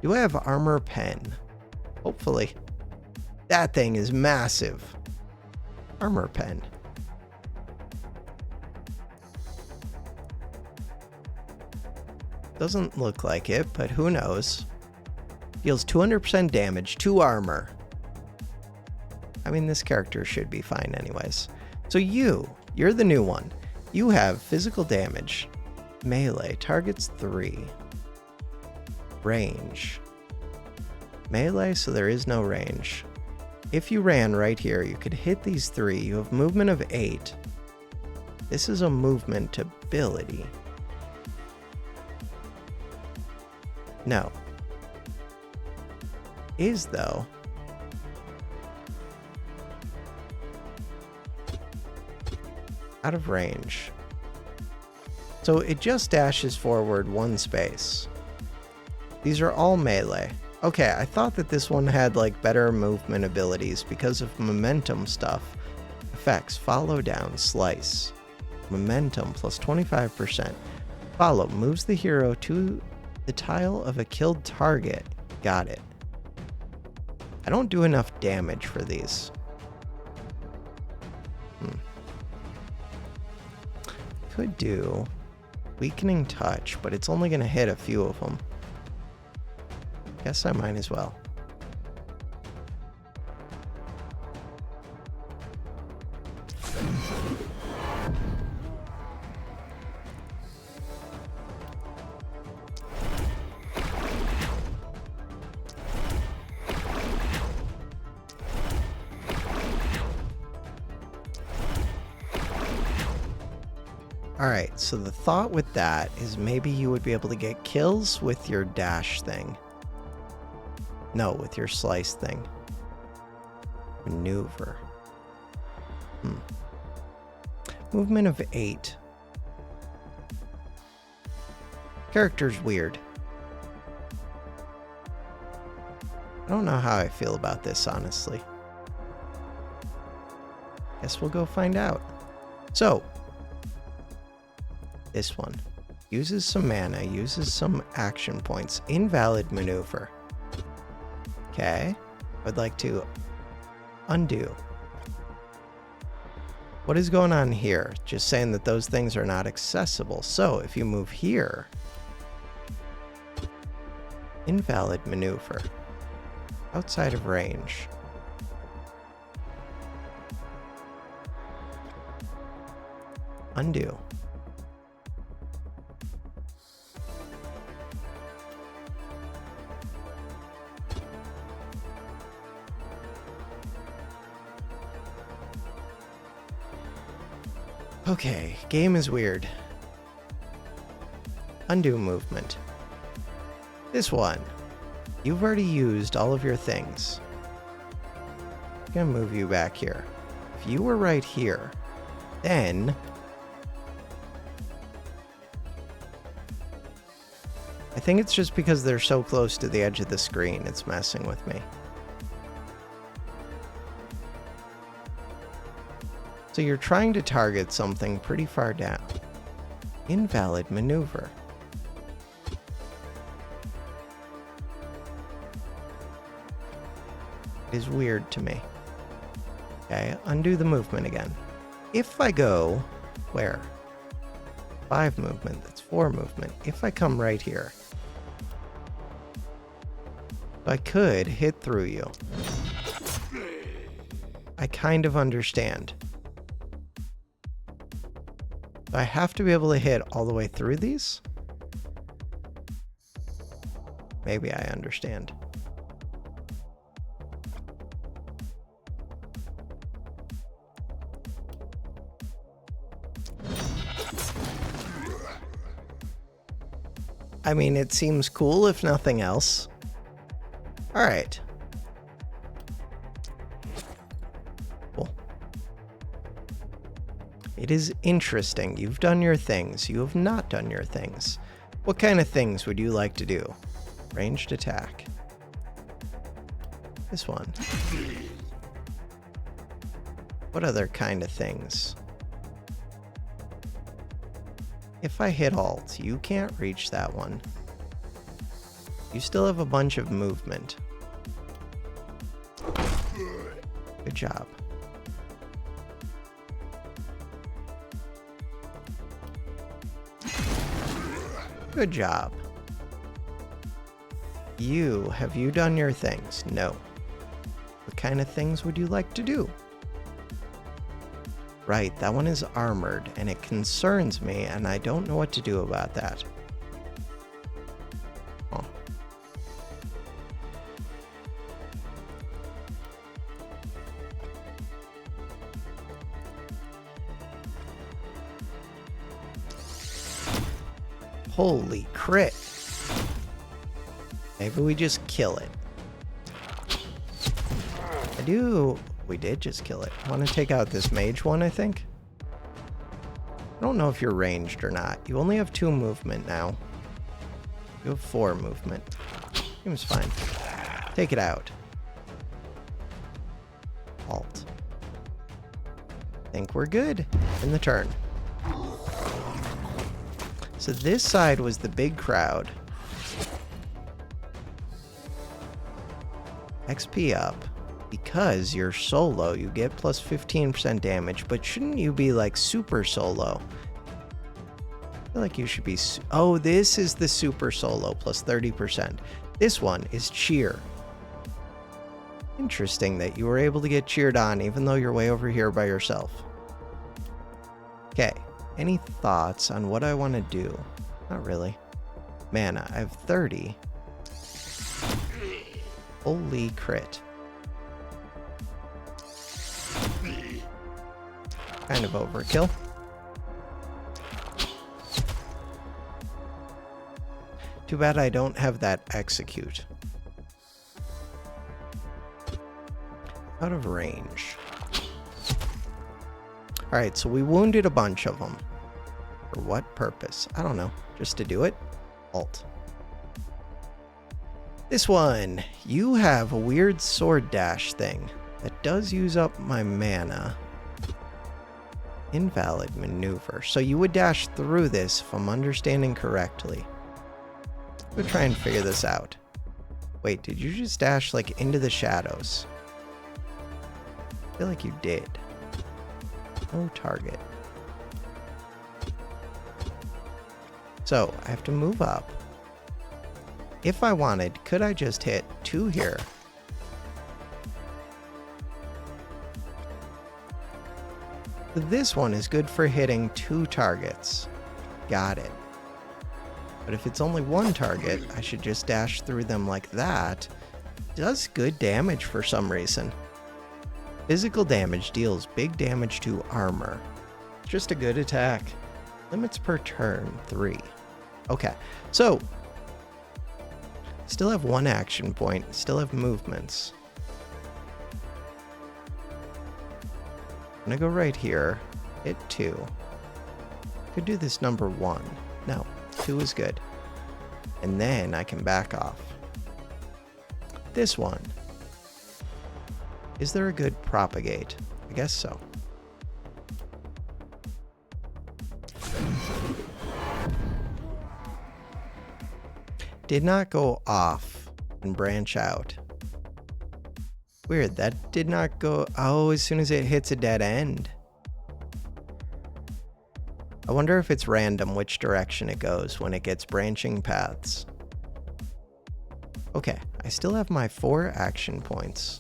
Do I have armor pen? Hopefully. That thing is massive. Armor pen. Doesn't look like it, but who knows. Deals 200% damage, 2 armor. I mean, this character should be fine anyways. So you're the new one. You have physical damage. Melee, targets 3. Range. Melee, so there is no range. if you ran right here, you could hit these 3. You have movement of 8. This is a movement ability. No. Is, though. Out of range. So it just dashes forward 1 space. These are all melee. Okay, I thought that this one had like better movement abilities because of momentum stuff. Effects, follow down, slice. Momentum plus 25%. Follow, moves the hero to the tile of a killed target. Got it. I don't do enough damage for these. Could do weakening touch, but it's only going to hit a few of them. Guess I might as well. Alright, so the thought with that is maybe you would be able to get kills with your dash thing. No, with your slice thing. Maneuver. Movement of 8. Character's weird. I don't know how I feel about this, honestly. Guess we'll go find out. So, this one. Uses some mana, uses some action points. Invalid maneuver. Okay. I'd like to undo. What is going on here? Just saying that those things are not accessible. So if you move here, invalid maneuver. Outside of range. Undo. Okay, game is weird. Undo movement. This one. You've already used all of your things. I'm gonna move you back here. If you were right here, then I think it's just because they're so close to the edge of the screen, it's messing with me. So you're trying to target something pretty far down. Invalid maneuver. It is weird to me. Okay, undo the movement again. If I go, where? 5 movement, that's 4 movement. If I come right here, I could hit through you. I kind of understand. I have to be able to hit all the way through these? Maybe I understand. I mean, it seems cool if nothing else. All right. Cool. It is interesting. You've done your things. You have not done your things. What kind of things would you like to do? Ranged attack. This one. What other kind of things? If I hit Alt, you can't reach that one. You still have a bunch of movement. Good job. Good job. Have you done your things? No. What kind of things would you like to do? Right, that one is armored, and it concerns me, and I don't know what to do about that. Oh. Holy crit. Maybe we just kill it. We did just kill it. I want to take out this mage one, I think. I don't know if you're ranged or not. You only have 2 movement now. You have 4 movement. Seems fine. Take it out. Halt. Think we're good. In the turn. So this side was the big crowd. XP up. Because you're solo, you get plus 15% damage, but shouldn't you be like super solo? I feel like you should be... Oh, this is the super solo plus 30%. This one is cheer. Interesting that you were able to get cheered on even though you're way over here by yourself. Okay, any thoughts on what I want to do? Not really. Mana, I have 30. Holy crit. Kind of overkill. Too bad I don't have that execute. Out of range. Alright, so we wounded a bunch of them. For what purpose? I don't know. Just to do it? Alt. This one. You have a weird sword dash thing that does use up my mana. Invalid maneuver. So you would dash through this if I'm understanding correctly. We'll try and figure this out. Wait, did you just dash like into the shadows? I feel like you did. No target. So I have to move up. If I wanted, could I just hit 2 here? This one is good for hitting 2 targets. Got it. But if it's only 1 target, I should just dash through them like that. Does good damage for some reason. Physical damage deals big damage to armor. Just a good attack. Limits per turn, 3. Okay, so still have 1 action point, still have movements. I'm gonna go right here, hit 2. Could do this number 1. No, 2 is good. And then I can back off. This one. Is there a good propagate? I guess so. Did not go off and branch out. Weird, that did not go... Oh, as soon as it hits a dead end. I wonder if it's random which direction it goes when it gets branching paths. Okay, I still have my 4 action points.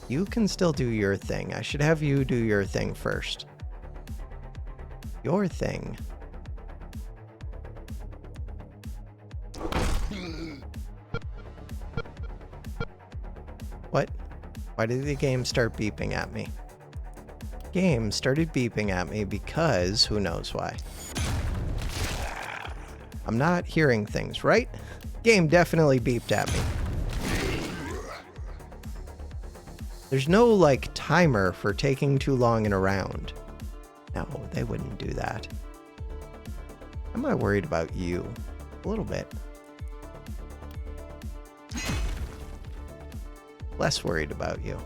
You can still do your thing. I should have you do your thing first. Your thing. What? Why did the game start beeping at me? Game started beeping at me because who knows why. I'm not hearing things, right? Game definitely beeped at me. There's no, like, timer for taking too long in a round. No, they wouldn't do that. Am I worried about you? A little bit. Less worried about you.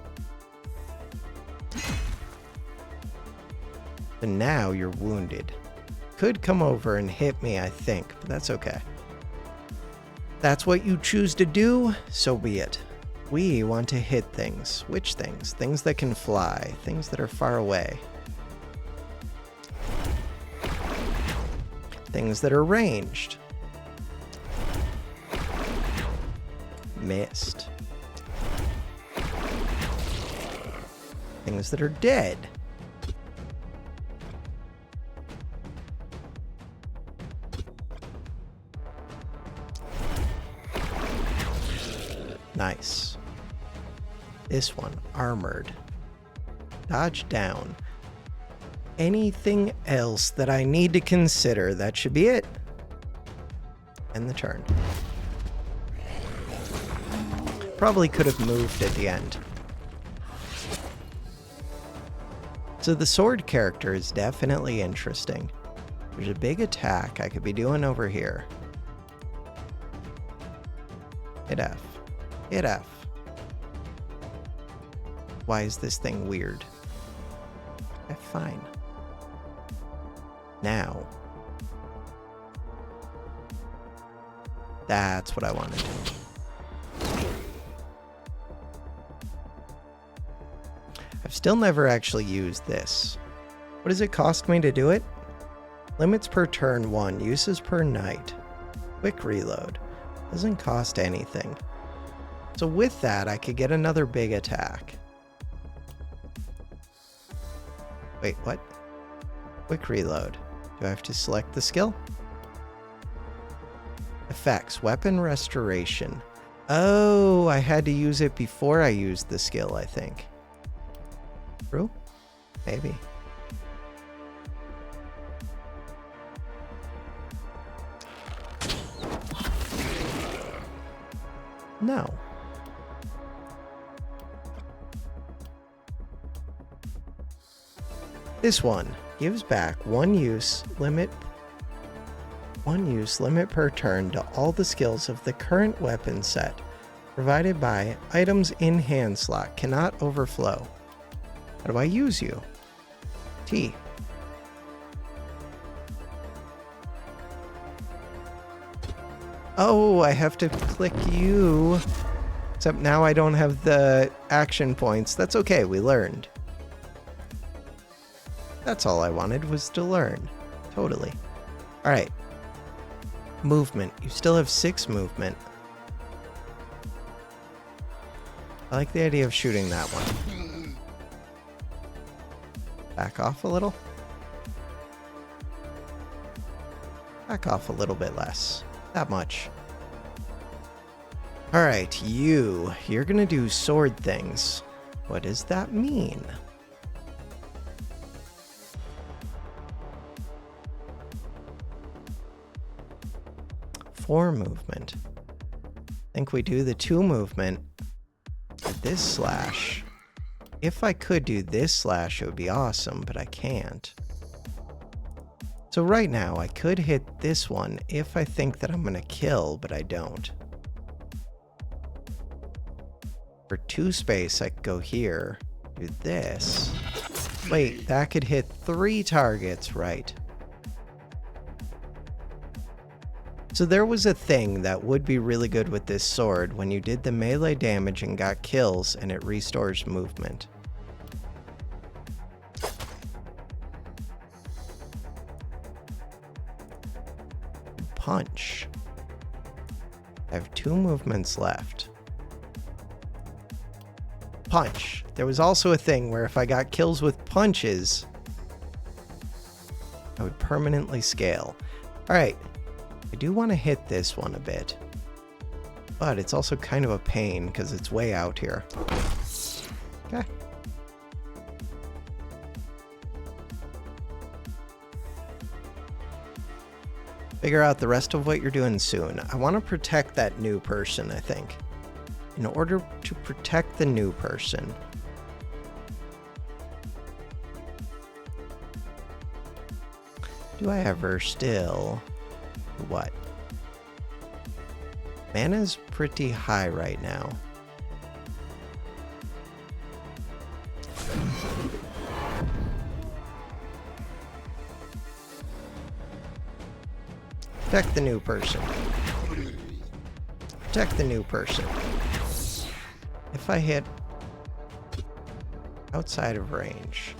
And now you're wounded. Could come over and hit me, I think, but that's okay. That's what you choose to do, so be it. We want to hit things. Which things? Things that can fly. Things that are far away. Things that are ranged. Missed. Things that are dead. Nice. This one, armored. Dodge down. Anything else that I need to consider? That should be it. End the turn. Probably could have moved at the end. So the sword character is definitely interesting. There's a big attack I could be doing over here. Hit F. Hit F. Why is this thing weird? Okay, fine. Now. That's what I want to do. I've still never actually used this. What does it cost me to do it? Limits per turn 1, uses per night. Quick reload. Doesn't cost anything. So with that, I could get another big attack. Wait, what? Quick reload. Do I have to select the skill? Effects, weapon restoration. Oh, I had to use it before I used the skill, I think. True? Maybe. No. This one gives back one use limit per turn to all the skills of the current weapon set provided by items in hand slot cannot overflow. How do I use you? T. Oh, I have to click U. Except now I don't have the action points. That's okay, we learned. That's all I wanted, was to learn. Totally. Alright. Movement. You still have 6 movement. I like the idea of shooting that one. Back off a little. Back off a little bit less. That much. Alright, you're gonna do sword things. What does that mean? Four movement. I think we do the 2 movement with this slash. If I could do this slash, it would be awesome, but I can't. So right now, I could hit this one if I think that I'm going to kill, but I don't. For 2 space, I could go here, do this. Wait, that could hit 3 targets, right? So there was a thing that would be really good with this sword when you did the melee damage and got kills, and it restores movement. Punch. I have 2 movements left. Punch. There was also a thing where if I got kills with punches, I would permanently scale. Alright, I do want to hit this one a bit, but it's also kind of a pain because it's way out here. Okay. Figure out the rest of what you're doing soon. I want to protect that new person, I think. In order to protect the new person, do I ever still... what? Mana's pretty high right now. Protect the new person. Protect the new person. If I hit outside of range.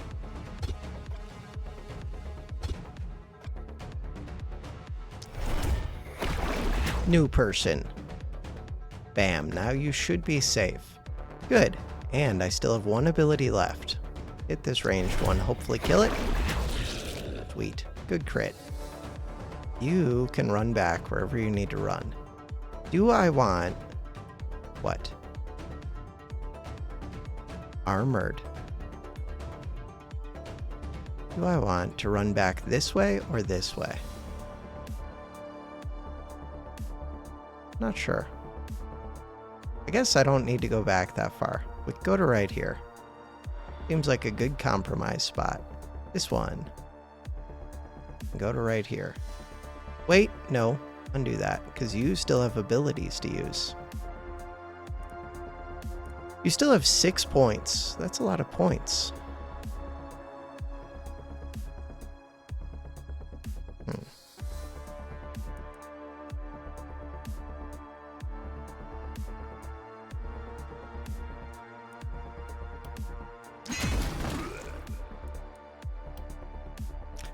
New person. Bam, now you should be safe. Good. And I still have 1 ability left. Hit this ranged one, hopefully kill it. Sweet. Good crit. You can run back wherever you need to run. Do I want... what? Armored. Do I want to run back this way or this way? Not sure. I guess I don't need to go back that far. We could go to right here. Seems like a good compromise spot. This one. Go to right here. Wait, no. Undo that, because you still have abilities to use. You still have 6 points. That's a lot of points.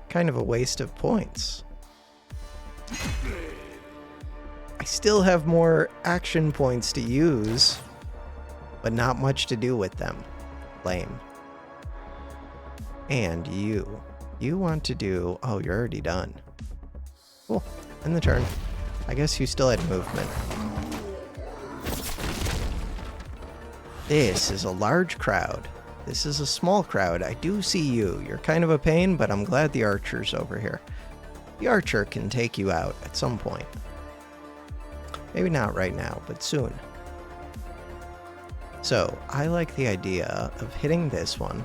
Kind of a waste of points. I still have more action points to use, but not much to do with them. Lame. And you. You want to do... Oh, you're already done. Cool. End the turn. I guess you still had movement. This is a large crowd. This is a small crowd. I do see you. You're kind of a pain, but I'm glad the archer's over here. The archer can take you out at some point. Maybe not right now, but soon. So, I like the idea of hitting this one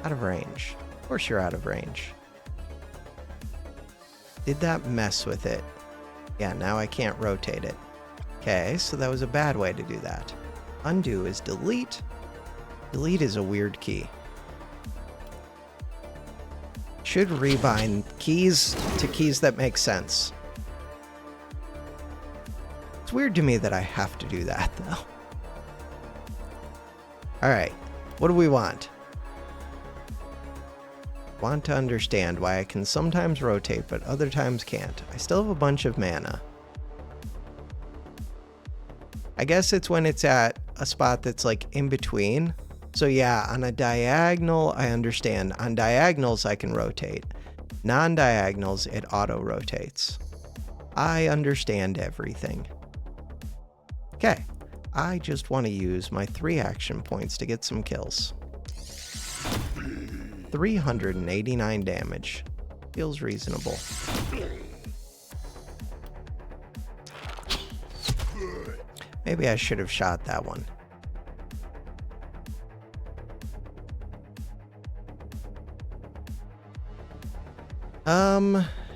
out of range. Of course you're out of range. Did that mess with it? Yeah, now I can't rotate it. Okay, so that was a bad way to do that. Undo is delete. Delete is a weird key. Should rebind keys to keys that make sense. It's weird to me that I have to do that, though. Alright, what do we want? Want to understand why I can sometimes rotate, but other times can't. I still have a bunch of mana. I guess it's when it's at a spot that's like in between. So yeah, on a diagonal, I understand. On diagonals, I can rotate. Non-diagonals, it auto-rotates. I understand everything. Okay, I just want to use my 3 action points to get some kills. 389 damage. Feels reasonable. Maybe I should have shot that one.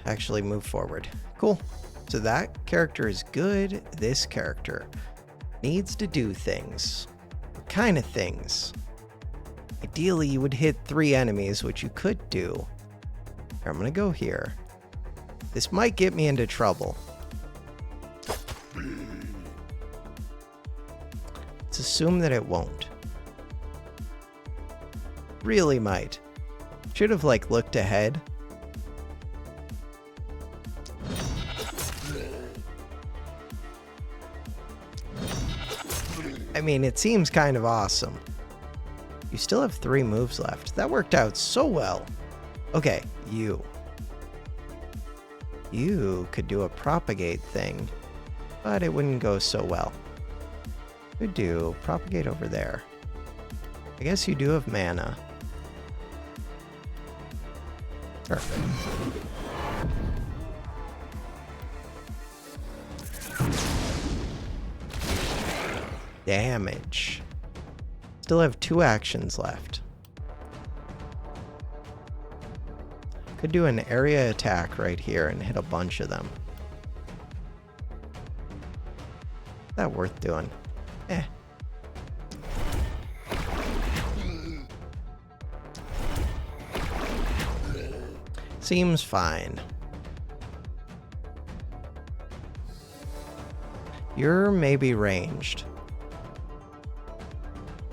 Actually move forward. Cool. So that character is good. This character needs to do things. What kind of things? Ideally, you would hit 3 enemies, which you could do. Here, I'm gonna go here. This might get me into trouble. Let's assume that it won't. Really might. Should have, like, looked ahead. I mean, it seems kind of awesome. You still have 3 moves left. That worked out so well. Okay, you. You could do a propagate thing, but it wouldn't go so well. Could do propagate over there. I guess you do have mana. Perfect. Damage. Still have 2 actions left. Could do an area attack right here and hit a bunch of them. Is that worth doing? Eh. Seems fine. You're maybe ranged.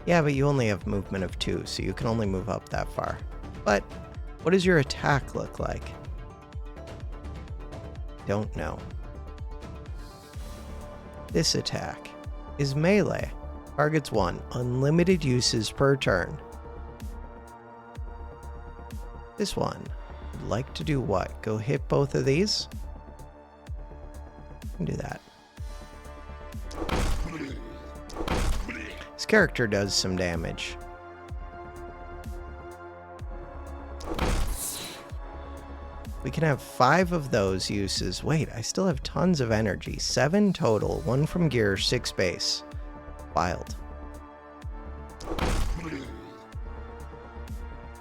Yeah, but you only have movement of 2, so you can only move up that far. But what does your attack look like? Don't know. This attack is melee. Targets 1. Unlimited uses per turn. This one would like to do what? Go hit both of these? I can do that. This character does some damage. We can have 5 of those uses. Wait, I still have tons of energy. 7 total, 1 from gear, 6 base. Wild.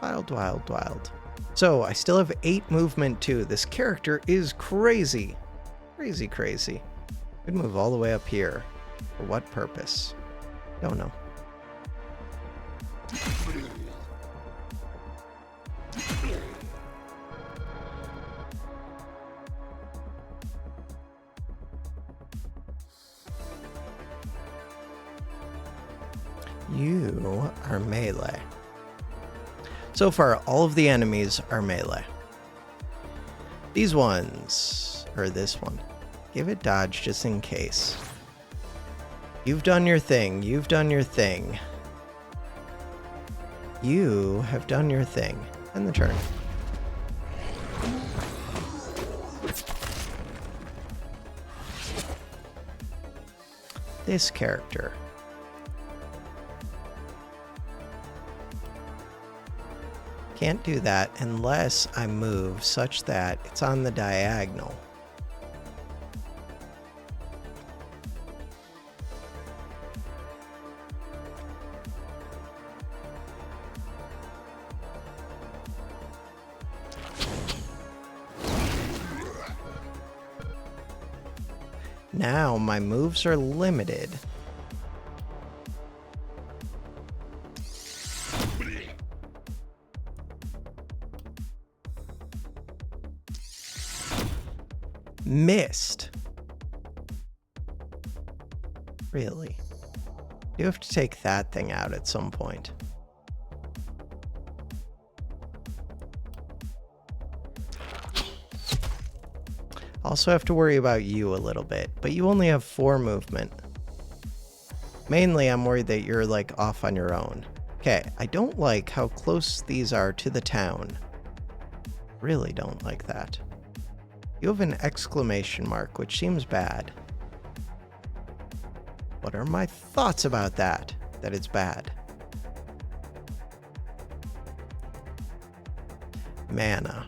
Wild, wild, wild. So, I still have 8 movement too. This character is crazy. Crazy, crazy. Could move all the way up here. For what purpose? Don't know. You are melee. So far, all of the enemies are melee. These ones, or this one, give it dodge just in case. You've done your thing. You've done your thing. You have done your thing. End the turn. This character. Can't do that unless I move such that it's on the diagonal. Now my moves are limited. Missed. Really? You have to take that thing out at some point. Also have to worry about you a little bit, but you only have 4 movement. Mainly, I'm worried that you're like off on your own. Okay, I don't like how close these are to the town. Really don't like that. You have an exclamation mark, which seems bad. What are my thoughts about that? That it's bad. Mana.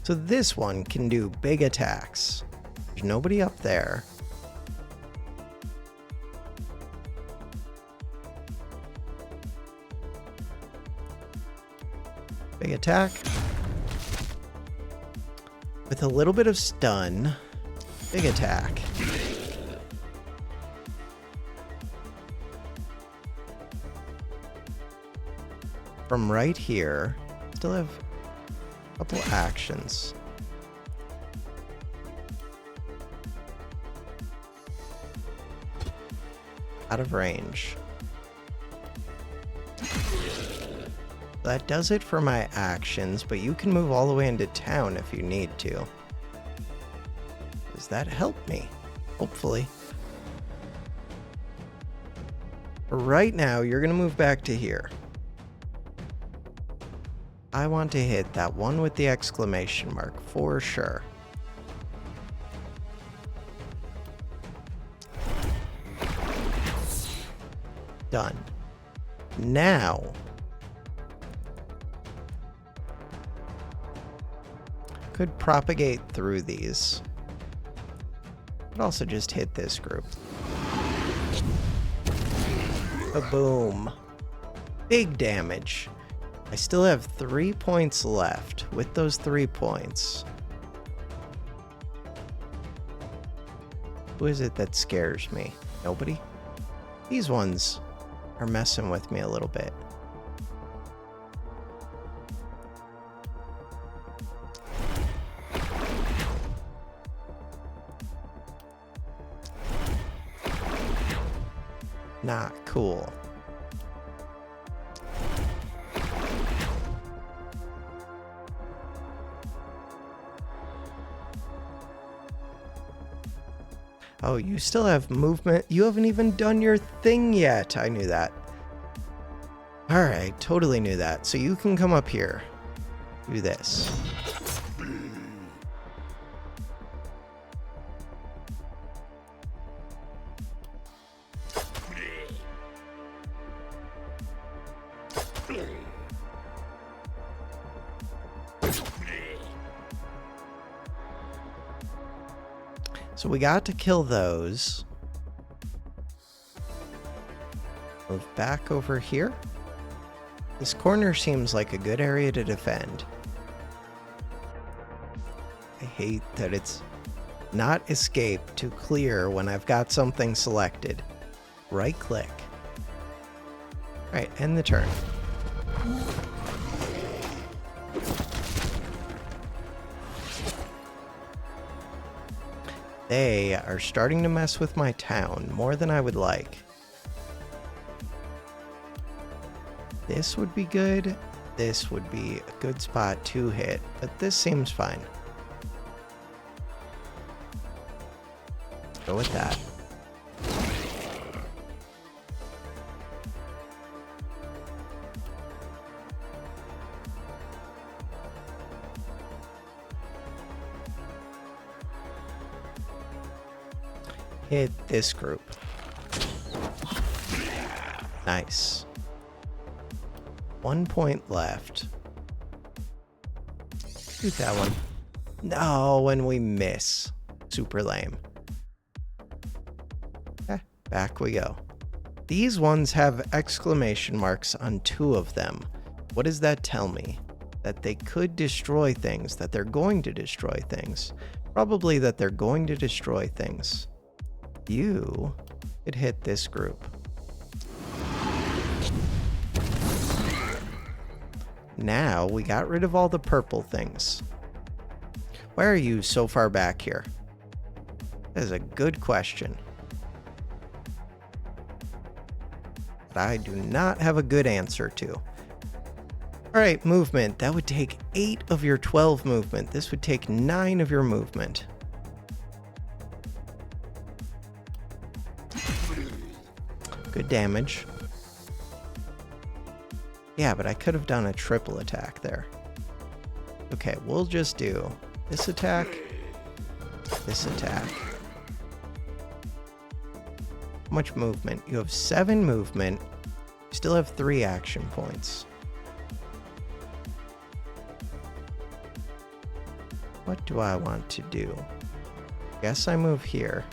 So this one can do big attacks. There's nobody up there. Big attack. With a little bit of stun. Big attack. From right here, still have a couple actions. Out of range. That does it for my actions, but you can move all the way into town if you need to. Does that help me? Hopefully. For right now, you're going to move back to here. I want to hit that one with the exclamation mark for sure. Done. Now, could propagate through these, but also just hit this group. Boom. Big damage. I still have 3 points left. With those 3 points, who is it that scares me? Nobody? These ones are messing with me a little bit. Not cool. Oh, you still have movement. You haven't even done your thing yet. I knew that. All right, totally knew that. So you can come up here. Do this. So we got to kill those. Move back over here. This corner seems like a good area to defend. I hate that it's not escape to clear when I've got something selected. Right click. Alright, end the turn. They are starting to mess with my town more than I would like. This would be good. This would be a good spot to hit, but this seems fine. Go with that. Hit this group. Nice. 1 point left. Shoot that one. No, and we miss. Super lame. Back we go. These ones have exclamation marks on 2 of them. What does that tell me? That they could destroy things, that they're going to destroy things. Probably that they're going to destroy things. You could hit this group. Now we got rid of all the purple things. Why are you so far back here? That is a good question. But I do not have a good answer to. Alright, movement. That would take 8 of your 12 movement. This would take 9 of your movement. Good damage. Yeah, but I could have done a triple attack there. Okay, we'll just do this attack, this attack. How much movement? You have 7 movement. You still have 3 action points. What do I want to do? Guess I move here.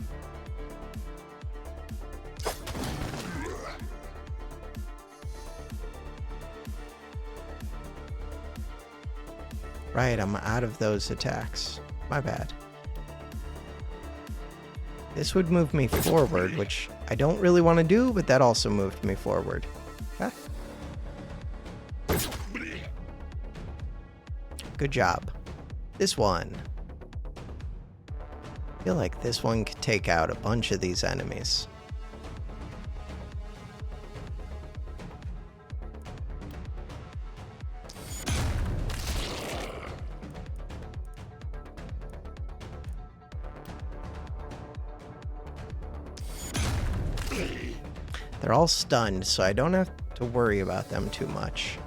Right, I'm out of those attacks. My bad. This would move me forward, which I don't really want to do, but that also moved me forward. Okay. Good job. This one. I feel like this one could take out a bunch of these enemies. They're all stunned, so I don't have to worry about them too much.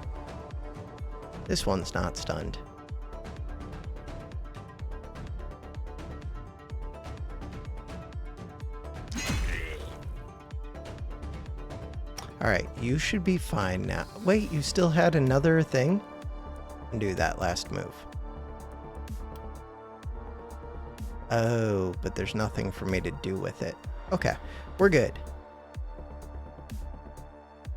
This one's not stunned. Alright, you should be fine now. Wait, you still had another thing? Do that last move. Oh, but there's nothing for me to do with it. Okay, we're good.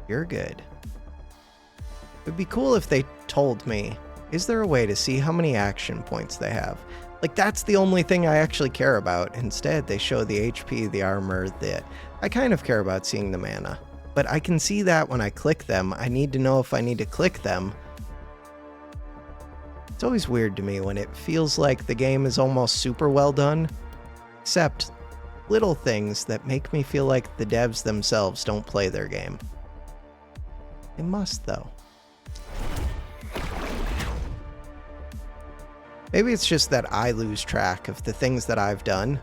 You're good. It would be cool if they told me, is there a way to see how many action points they have? Like, that's the only thing I actually care about. Instead, they show the HP, the armor, I kind of care about seeing the mana. But I can see that when I click them. I need to know if I need to click them. It's always weird to me when it feels like the game is almost super well done, except little things that make me feel like the devs themselves don't play their game. They must, though. Maybe it's just that I lose track of the things that I've done,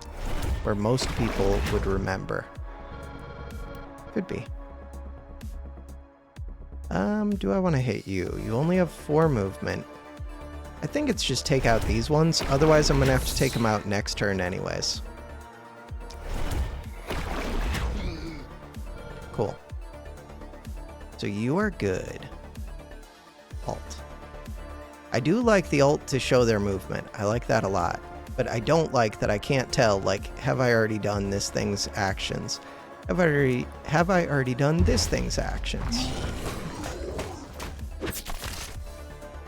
where most people would remember. Could be. Do I want to hit you? You only have 4 movement. I think it's just take out these ones, otherwise I'm gonna have to take them out next turn anyways. Cool. So you are good. Alt. I do like the alt to show their movement. I like that a lot. But I don't like that I can't tell, like, have I already done this thing's actions? Have I already done this thing's actions?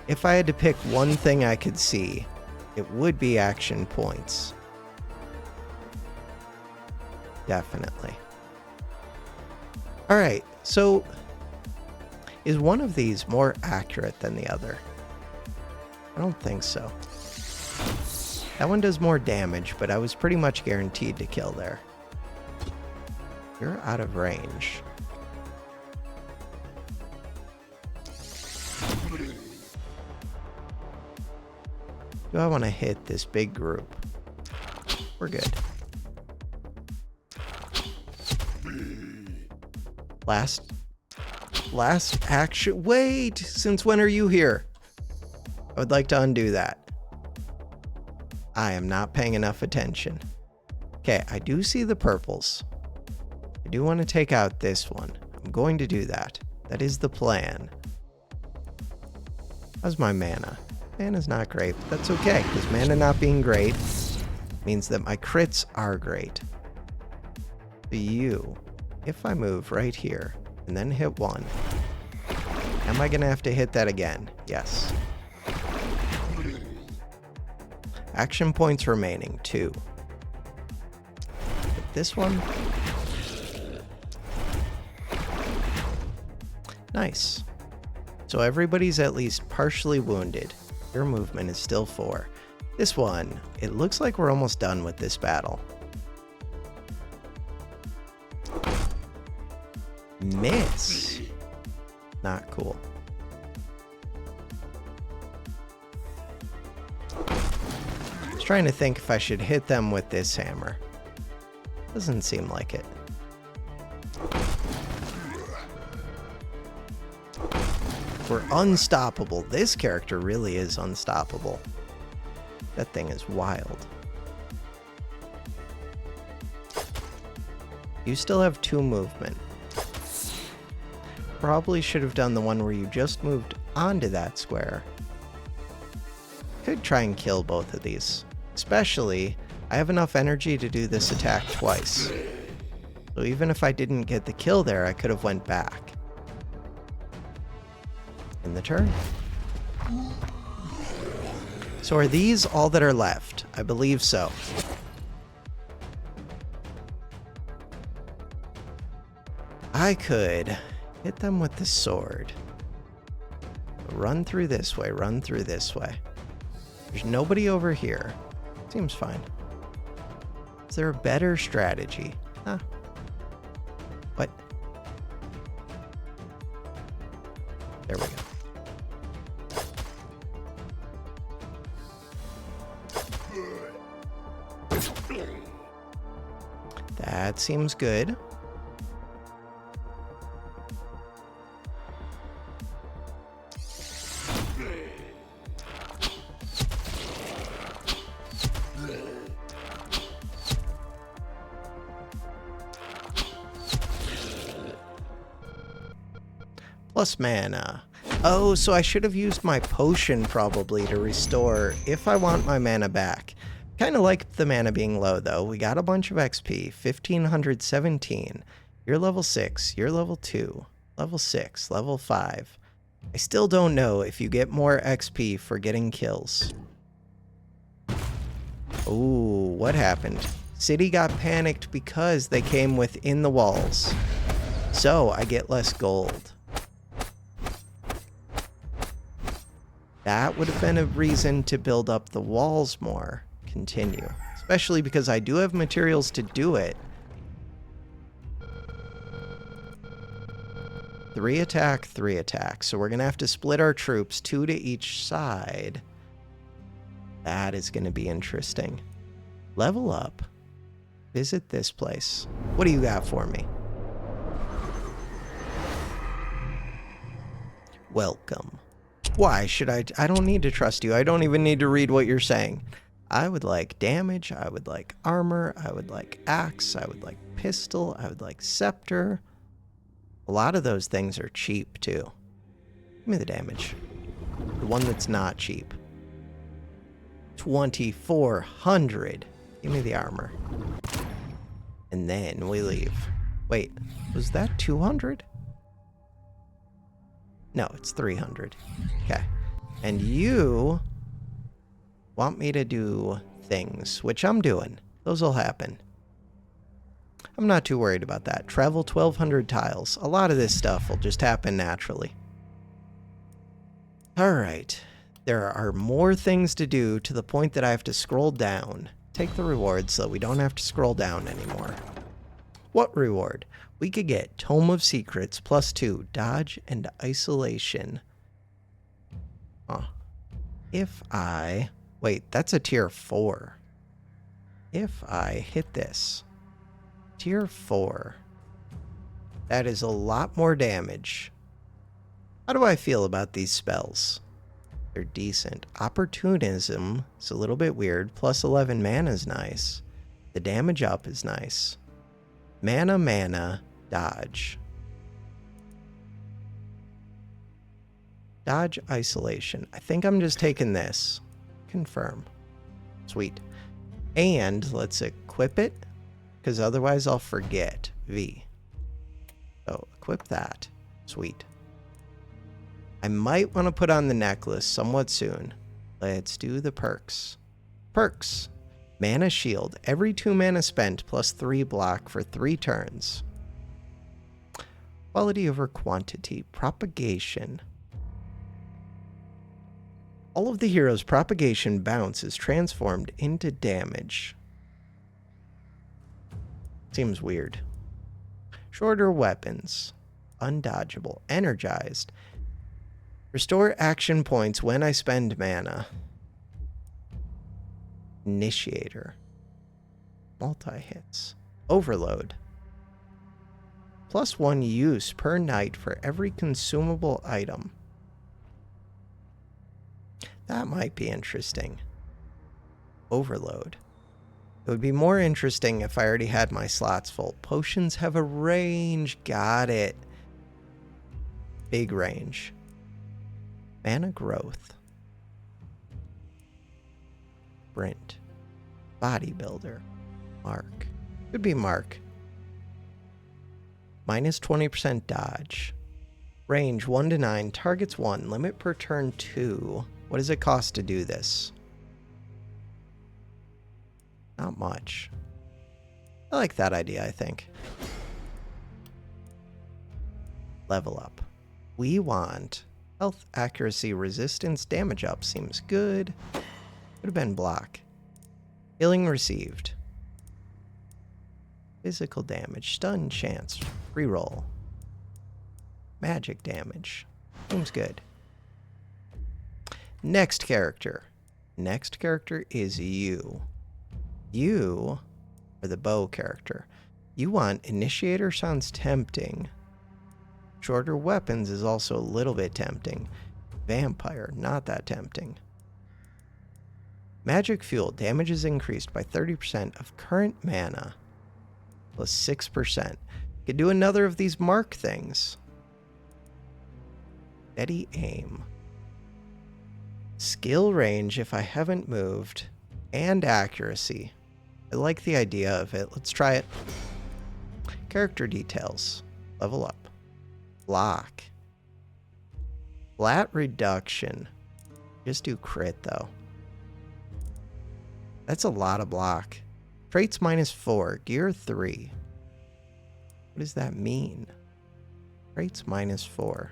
If I had to pick one thing I could see, it would be action points. Definitely. Alright, so is one of these more accurate than the other? I don't think so. That one does more damage, but I was pretty much guaranteed to kill there. You're out of range. Do I want to hit this big group? We're good. Last action. Wait! Since when are you here? I would like to undo that. I am not paying enough attention. Okay, I do see the purples. I do want to take out this one. I'm going to do that. That is the plan. How's my mana? Mana's not great, but that's okay, because mana not being great means that my crits are great. So you, if I move right here and then hit one, am I going to have to hit that again? Yes. Action points remaining, 2. But this one. Nice. So everybody's at least partially wounded. Your movement is still 4. This one, it looks like we're almost done with this battle. Miss. Not cool. I was trying to think if I should hit them with this hammer. Doesn't seem like it. We're unstoppable. This character really is unstoppable. That thing is wild. You still have 2 movement. Probably should have done the one where you just moved onto that square. Could try and kill both of these. Especially, I have enough energy to do this attack twice. So even if I didn't get the kill there, I could have went back. In the turn. So are these all that are left? I believe so. I could hit them with the sword. Run through this way, run through this way. There's nobody over here. Seems fine. Is there a better strategy? Huh. What? There we go. That seems good. Plus mana. Oh, so I should have used my potion probably to restore if I want my mana back. Kind of like the mana being low though. We got a bunch of XP. 1517. You're level 6. You're level 2. Level 6. Level 5. I still don't know if you get more XP for getting kills. Ooh, what happened? City got panicked because they came within the walls. So I get less gold. That would have been a reason to build up the walls more. Continue. Especially because I do have materials to do it. 3 attack, 3 attack. So we're going to have to split our troops, 2 to each side. That is going to be interesting. Level up. Visit this place. What do you got for me? Welcome. Why should I don't need to trust you. I don't even need to read what you're saying. I would like damage. I would like armor. I would like axe. I would like pistol. I would like scepter. A lot of those things are cheap too. Give me the damage. The one that's not cheap. 2,400. Give me the armor. And then we leave. Wait, was that 200? No, it's 300. Okay. And you want me to do things, which I'm doing. Those will happen. I'm not too worried about that. Travel 1,200 tiles. A lot of this stuff will just happen naturally. Alright. There are more things to do to the point that I have to scroll down. Take the reward so that we don't have to scroll down anymore. What reward? We could get Tome of Secrets +2, Dodge and Isolation. Huh. If I... Wait, that's a tier 4. If I hit this... Tier 4. That is a lot more damage. How do I feel about these spells? They're decent. Opportunism is a little bit weird. +11 mana is nice. The damage up is nice. Mana, dodge. Dodge isolation. I think I'm just taking this. Confirm. Sweet. And let's equip it, because otherwise I'll forget. V. So equip that. Sweet. I might want to put on the necklace somewhat soon. Let's do the perks. Perks. Mana shield. Every 2 mana spent +3 block for 3 turns. Quality over quantity. Propagation. All of the heroes' propagation bounce is transformed into damage. Seems weird. Shorter weapons. Undodgeable. Energized. Restore action points when I spend mana. Initiator. Multi-hits. Overload. +1 use per night for every consumable item. That might be interesting. Overload. It would be more interesting if I already had my slots full. Potions have a range. Got it. Big range. Mana growth. Sprint. Bodybuilder. Mark. Could be Mark. -20% dodge. Range 1 to 9. Targets 1. Limit per turn 2. What does it cost to do this? Not much. I like that idea, I think. Level up. We want health, accuracy, resistance, damage up. Seems good. Could have been block. Healing received. Physical damage. Stun chance. Reroll. Magic damage. Seems good. Next character. Next character is you. You are the bow character. You want Initiator sounds tempting. Shorter weapons is also a little bit tempting. Vampire, not that tempting. Magic fuel, damage is increased by 30% of current mana. +6%. Could do another of these mark things. Steady aim. Skill range if I haven't moved. And accuracy. I like the idea of it. Let's try it. Character details. Level up. Block. Flat reduction. Just do crit though. That's a lot of block. Traits -4. Gear 3. What does that mean? Traits -4.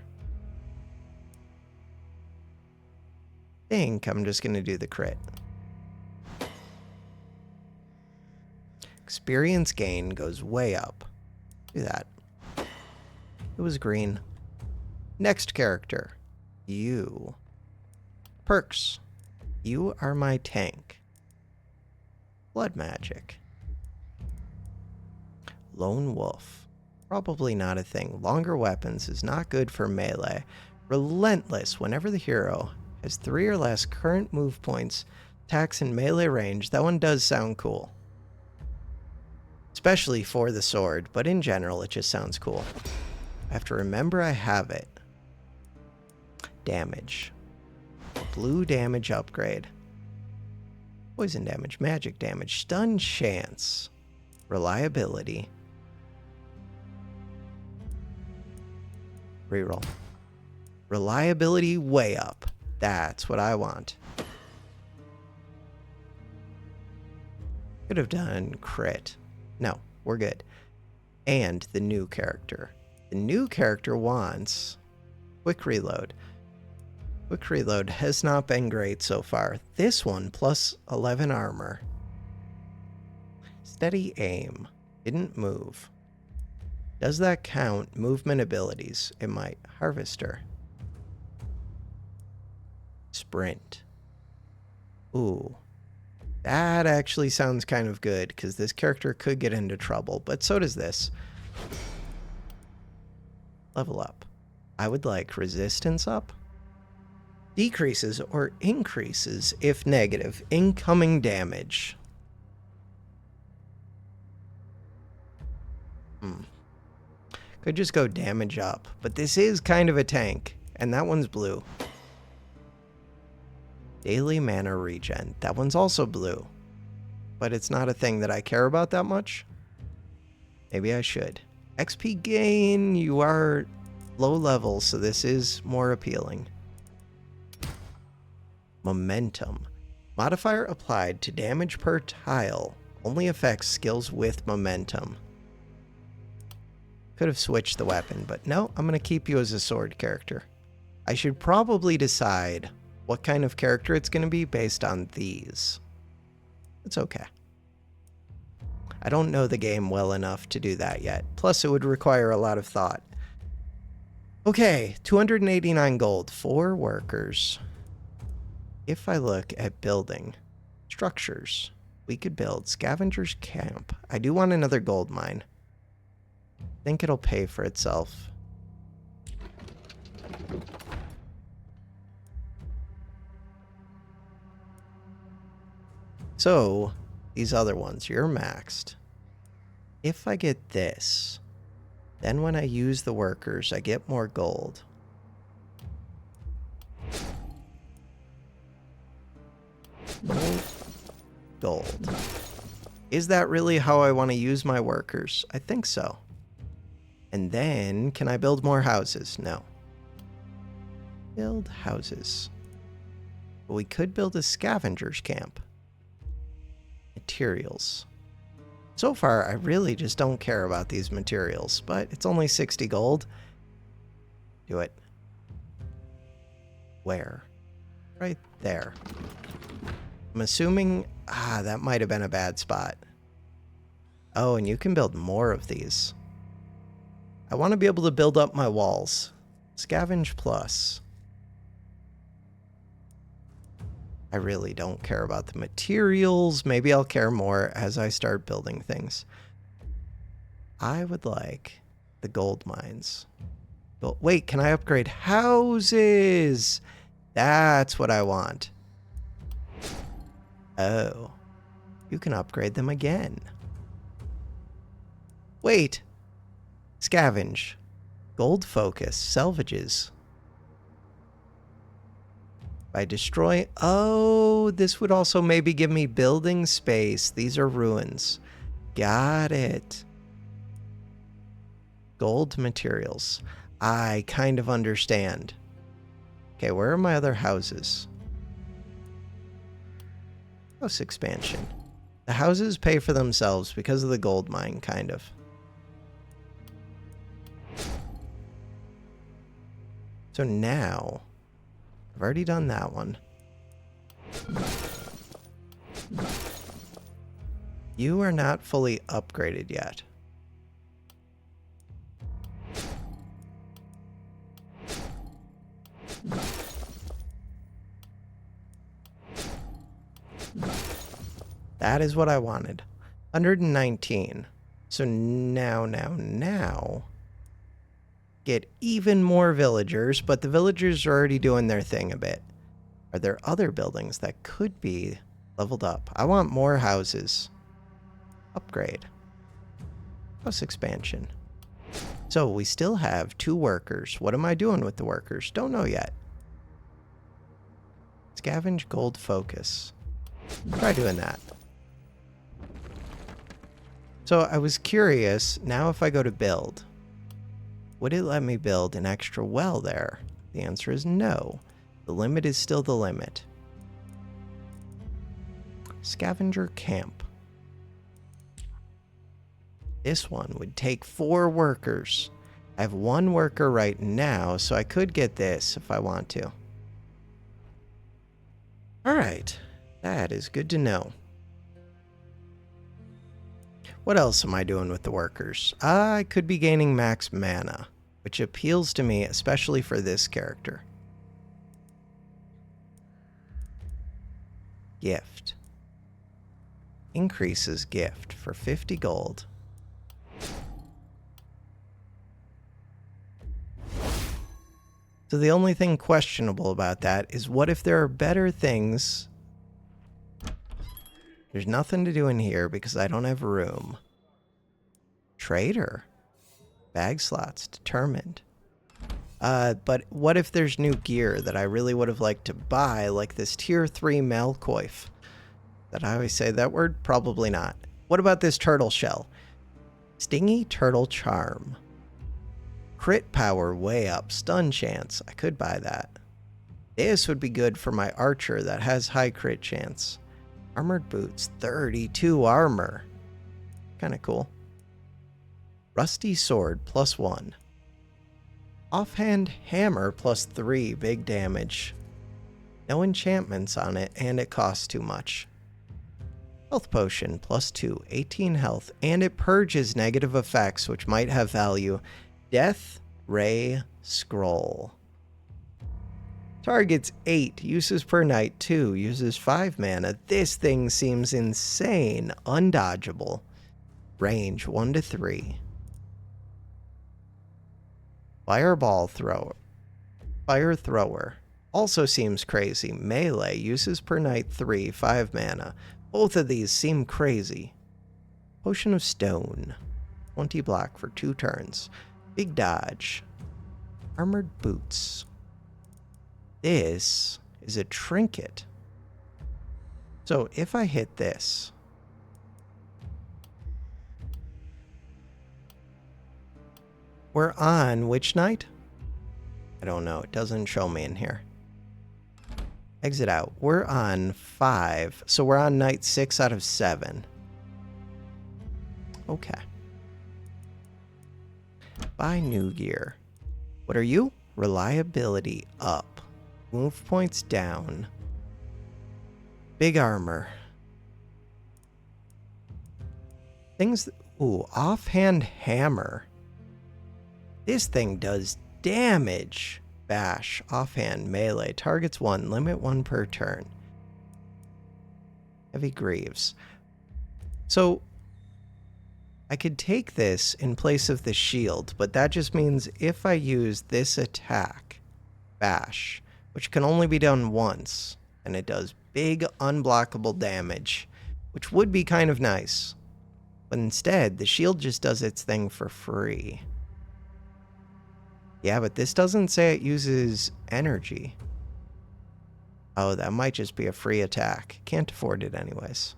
I think I'm just going to do the crit. Experience gain goes way up. Do that. It was green. Next character. You. Perks. You are my tank. Blood magic. Lone wolf. Probably not a thing. Longer weapons is not good for melee. Relentless. Whenever the hero has 3 or less current move points, attacks in melee range. That one does sound cool. Especially for the sword, but in general it just sounds cool. I have to remember I have it. Damage. Blue damage upgrade. Poison damage, magic damage, stun chance, reliability. Reroll. Reliability way up. That's what I want. Could have done crit. No, we're good. And the new character. The new character wants quick reload. Quick reload has not been great so far. This one plus 11 armor. Steady aim. Didn't move. Does that count movement abilities? It might. Harvester. Sprint. Ooh. That actually sounds kind of good, because this character could get into trouble, but so does this. Level up. I would like resistance up. Decreases or increases, if negative, incoming damage. Could just go damage up, but this is kind of a tank, and that one's blue. Daily mana regen. That one's also blue, but it's not a thing that I care about that much. Maybe I should. XP gain, you are low level, so this is more appealing. Momentum. Modifier applied to damage per tile. Only affects skills with momentum. Could have switched the weapon, but no, I'm going to keep you as a sword character. I should probably decide what kind of character it's going to be based on these. It's okay. I don't know the game well enough to do that yet. Plus, it would require a lot of thought. Okay, 289 gold, 4 workers. If I look at building structures, we could build Scavenger's Camp. I do want another gold mine. I think it'll pay for itself. So, these other ones, you're maxed. If I get this, then when I use the workers, I get more gold. Gold. Is that really how I want to use my workers? I think so. And then, can I build more houses? No. Build houses. But we could build a scavenger's camp. Materials. So far, I really just don't care about these materials, but it's only 60 gold. Do it. Where? Right there. I'm assuming... that might have been a bad spot. Oh, and you can build more of these. I want to be able to build up my walls. Scavenge plus. I really don't care about the materials. Maybe I'll care more as I start building things. I would like the gold mines. But wait, can I upgrade houses? That's what I want. Oh, you can upgrade them again. Wait. Scavenge. Gold focus. Salvages. By destroy... Oh, this would also maybe give me building space. These are ruins. Got it. Gold materials. I kind of understand. Okay, where are my other houses? House expansion. The houses pay for themselves because of the gold mine, kind of. So now, I've already done that one. You are not fully upgraded yet. That is what I wanted. 119. So now. Get even more villagers, but the villagers are already doing their thing a bit. Are there other buildings that could be leveled up? I want more houses. Upgrade. House expansion. So we still have 2 workers. What am I doing with the workers? Don't know yet. Scavenge gold focus. Try doing that. So I was curious, now if I go to build, would it let me build an extra well there? The answer is no. The limit is still the limit. Scavenger camp. This one would take 4 workers. I have 1 worker right now, so I could get this if I want to. Alright, that is good to know. What else am I doing with the workers? I could be gaining max mana, which appeals to me, especially for this character. Gift. Increases gift for 50 gold. So the only thing questionable about that is what if there are better things? There's nothing to do in here because I don't have room. Trader. Bag slots determined. But what if there's new gear that I really would have liked to buy, like this tier 3 Malcoif? That I always say that word? Probably not. What about this turtle shell? Stingy turtle charm. Crit power way up. Stun chance. I could buy that. This would be good for my archer that has high crit chance. Armored boots. 32 armor. Kind of cool. Rusty sword +1. Offhand hammer +3. Big damage. No enchantments on it, and it costs too much. Health potion +2. 18 health, and it purges negative effects, which might have value. Death Ray Scroll. Targets 8. Uses per night 2. Uses 5 mana. This thing seems insane. Undodgeable. Range 1 to 3. Fireball thrower. Fire thrower. Also seems crazy. Melee. Uses per night 3. 5 mana. Both of these seem crazy. Potion of stone. 20 block for 2 turns. Big dodge. Armored boots. This is a trinket. So if I hit this, we're on which night? I don't know. It doesn't show me in here. Exit out. We're on 5. So we're on night 6 out of 7. Okay. Buy new gear. What are you? Reliability up. Move points down. Big armor. Things. Ooh, offhand hammer. This thing does damage. Bash. Offhand melee. Targets 1. Limit 1 per turn. Heavy greaves. So I could take this in place of the shield, but that just means if I use this attack, bash, which can only be done once, and it does big unblockable damage, which would be kind of nice. But instead, the shield just does its thing for free. Yeah, but this doesn't say it uses energy. Oh, that might just be a free attack. Can't afford it anyways.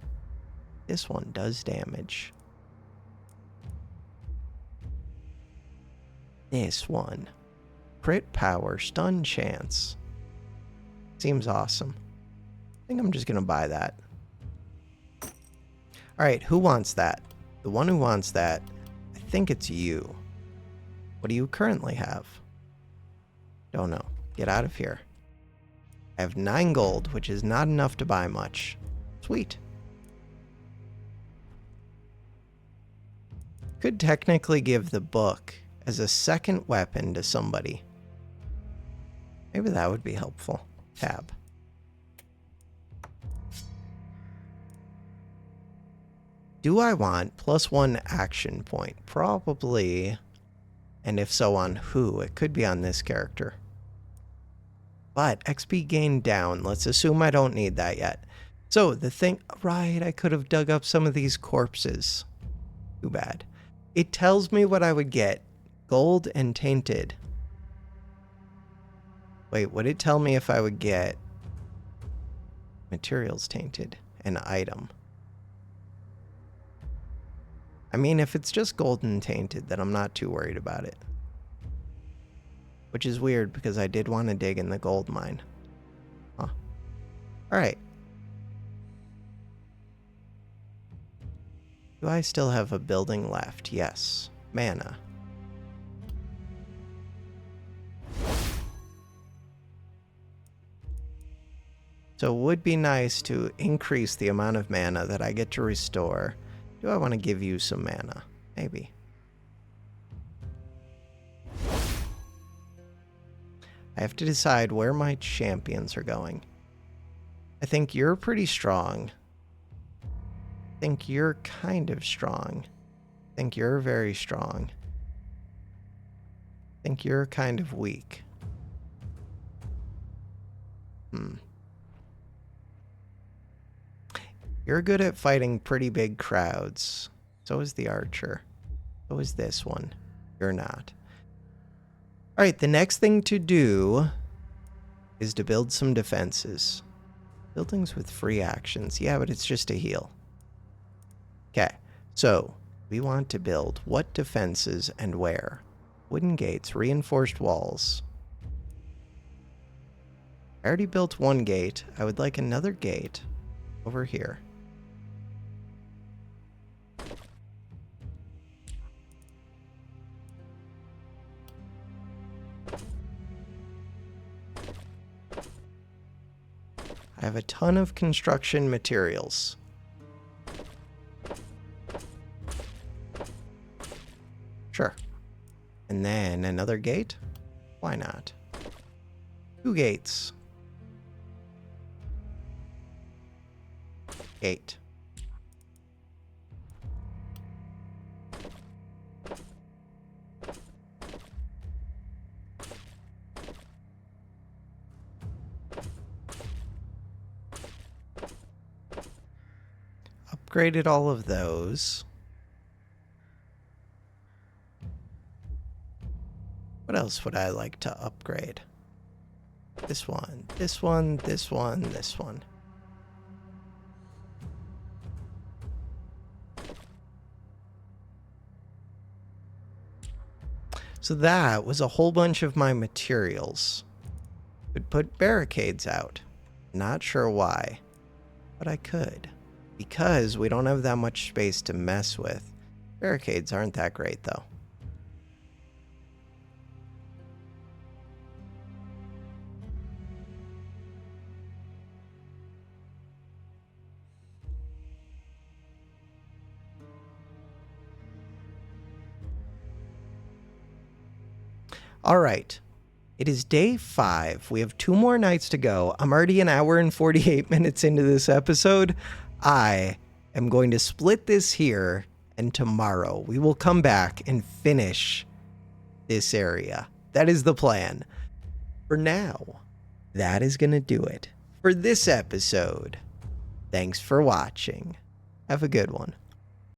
This one does damage. This one. Crit power, stun chance. Seems awesome. I think I'm just going to buy that. Alright, who wants that? The one who wants that, I think it's you. What do you currently have? Don't know. Get out of here. I have 9 gold, which is not enough to buy much. Sweet. Could technically give the book as a second weapon to somebody. Maybe that would be helpful. Tab. Do I want +1 action point? Probably. And if so, on who? It could be on this character. But XP gain down. Let's assume I don't need that yet. So the thing, right, I could have dug up some of these corpses. Too bad. It tells me what I would get. Gold and tainted. Wait, would it tell me if I would get materials tainted? an item. I mean, if it's just golden tainted, then I'm not too worried about it. Which is weird because I did want to dig in the gold mine. Huh. Alright. Do I still have a building left? Yes. Mana. So it would be nice to increase the amount of mana that I get to restore. Do I want to give you some mana? Maybe. I have to decide where my champions are going. I think you're pretty strong. I think you're kind of strong. I think you're very strong. I think you're kind of weak. You're good at fighting pretty big crowds. So is the archer. So is this one. You're not. Alright, the next thing to do is to build some defenses. Buildings with free actions. Yeah, but it's just a heal. Okay, so we want to build what defenses and where? Wooden gates, reinforced walls. I already built one gate. I would like another gate over here. I have a ton of construction materials. Sure. And then another gate? Why not? 2 gates. Gate. Upgraded all of those. What else would I like to upgrade? This one, this one, this one, this one. So that was a whole bunch of my materials. Could put barricades out. Not sure why, but I could. Because we don't have that much space to mess with. Barricades aren't that great, though. All right. It is day 5. We have 2 more nights to go. I'm already an hour and 48 minutes into this episode. I am going to split this here, and tomorrow we will come back and finish this area. That is the plan. For now, that is going to do it for this episode. Thanks for watching. Have a good one.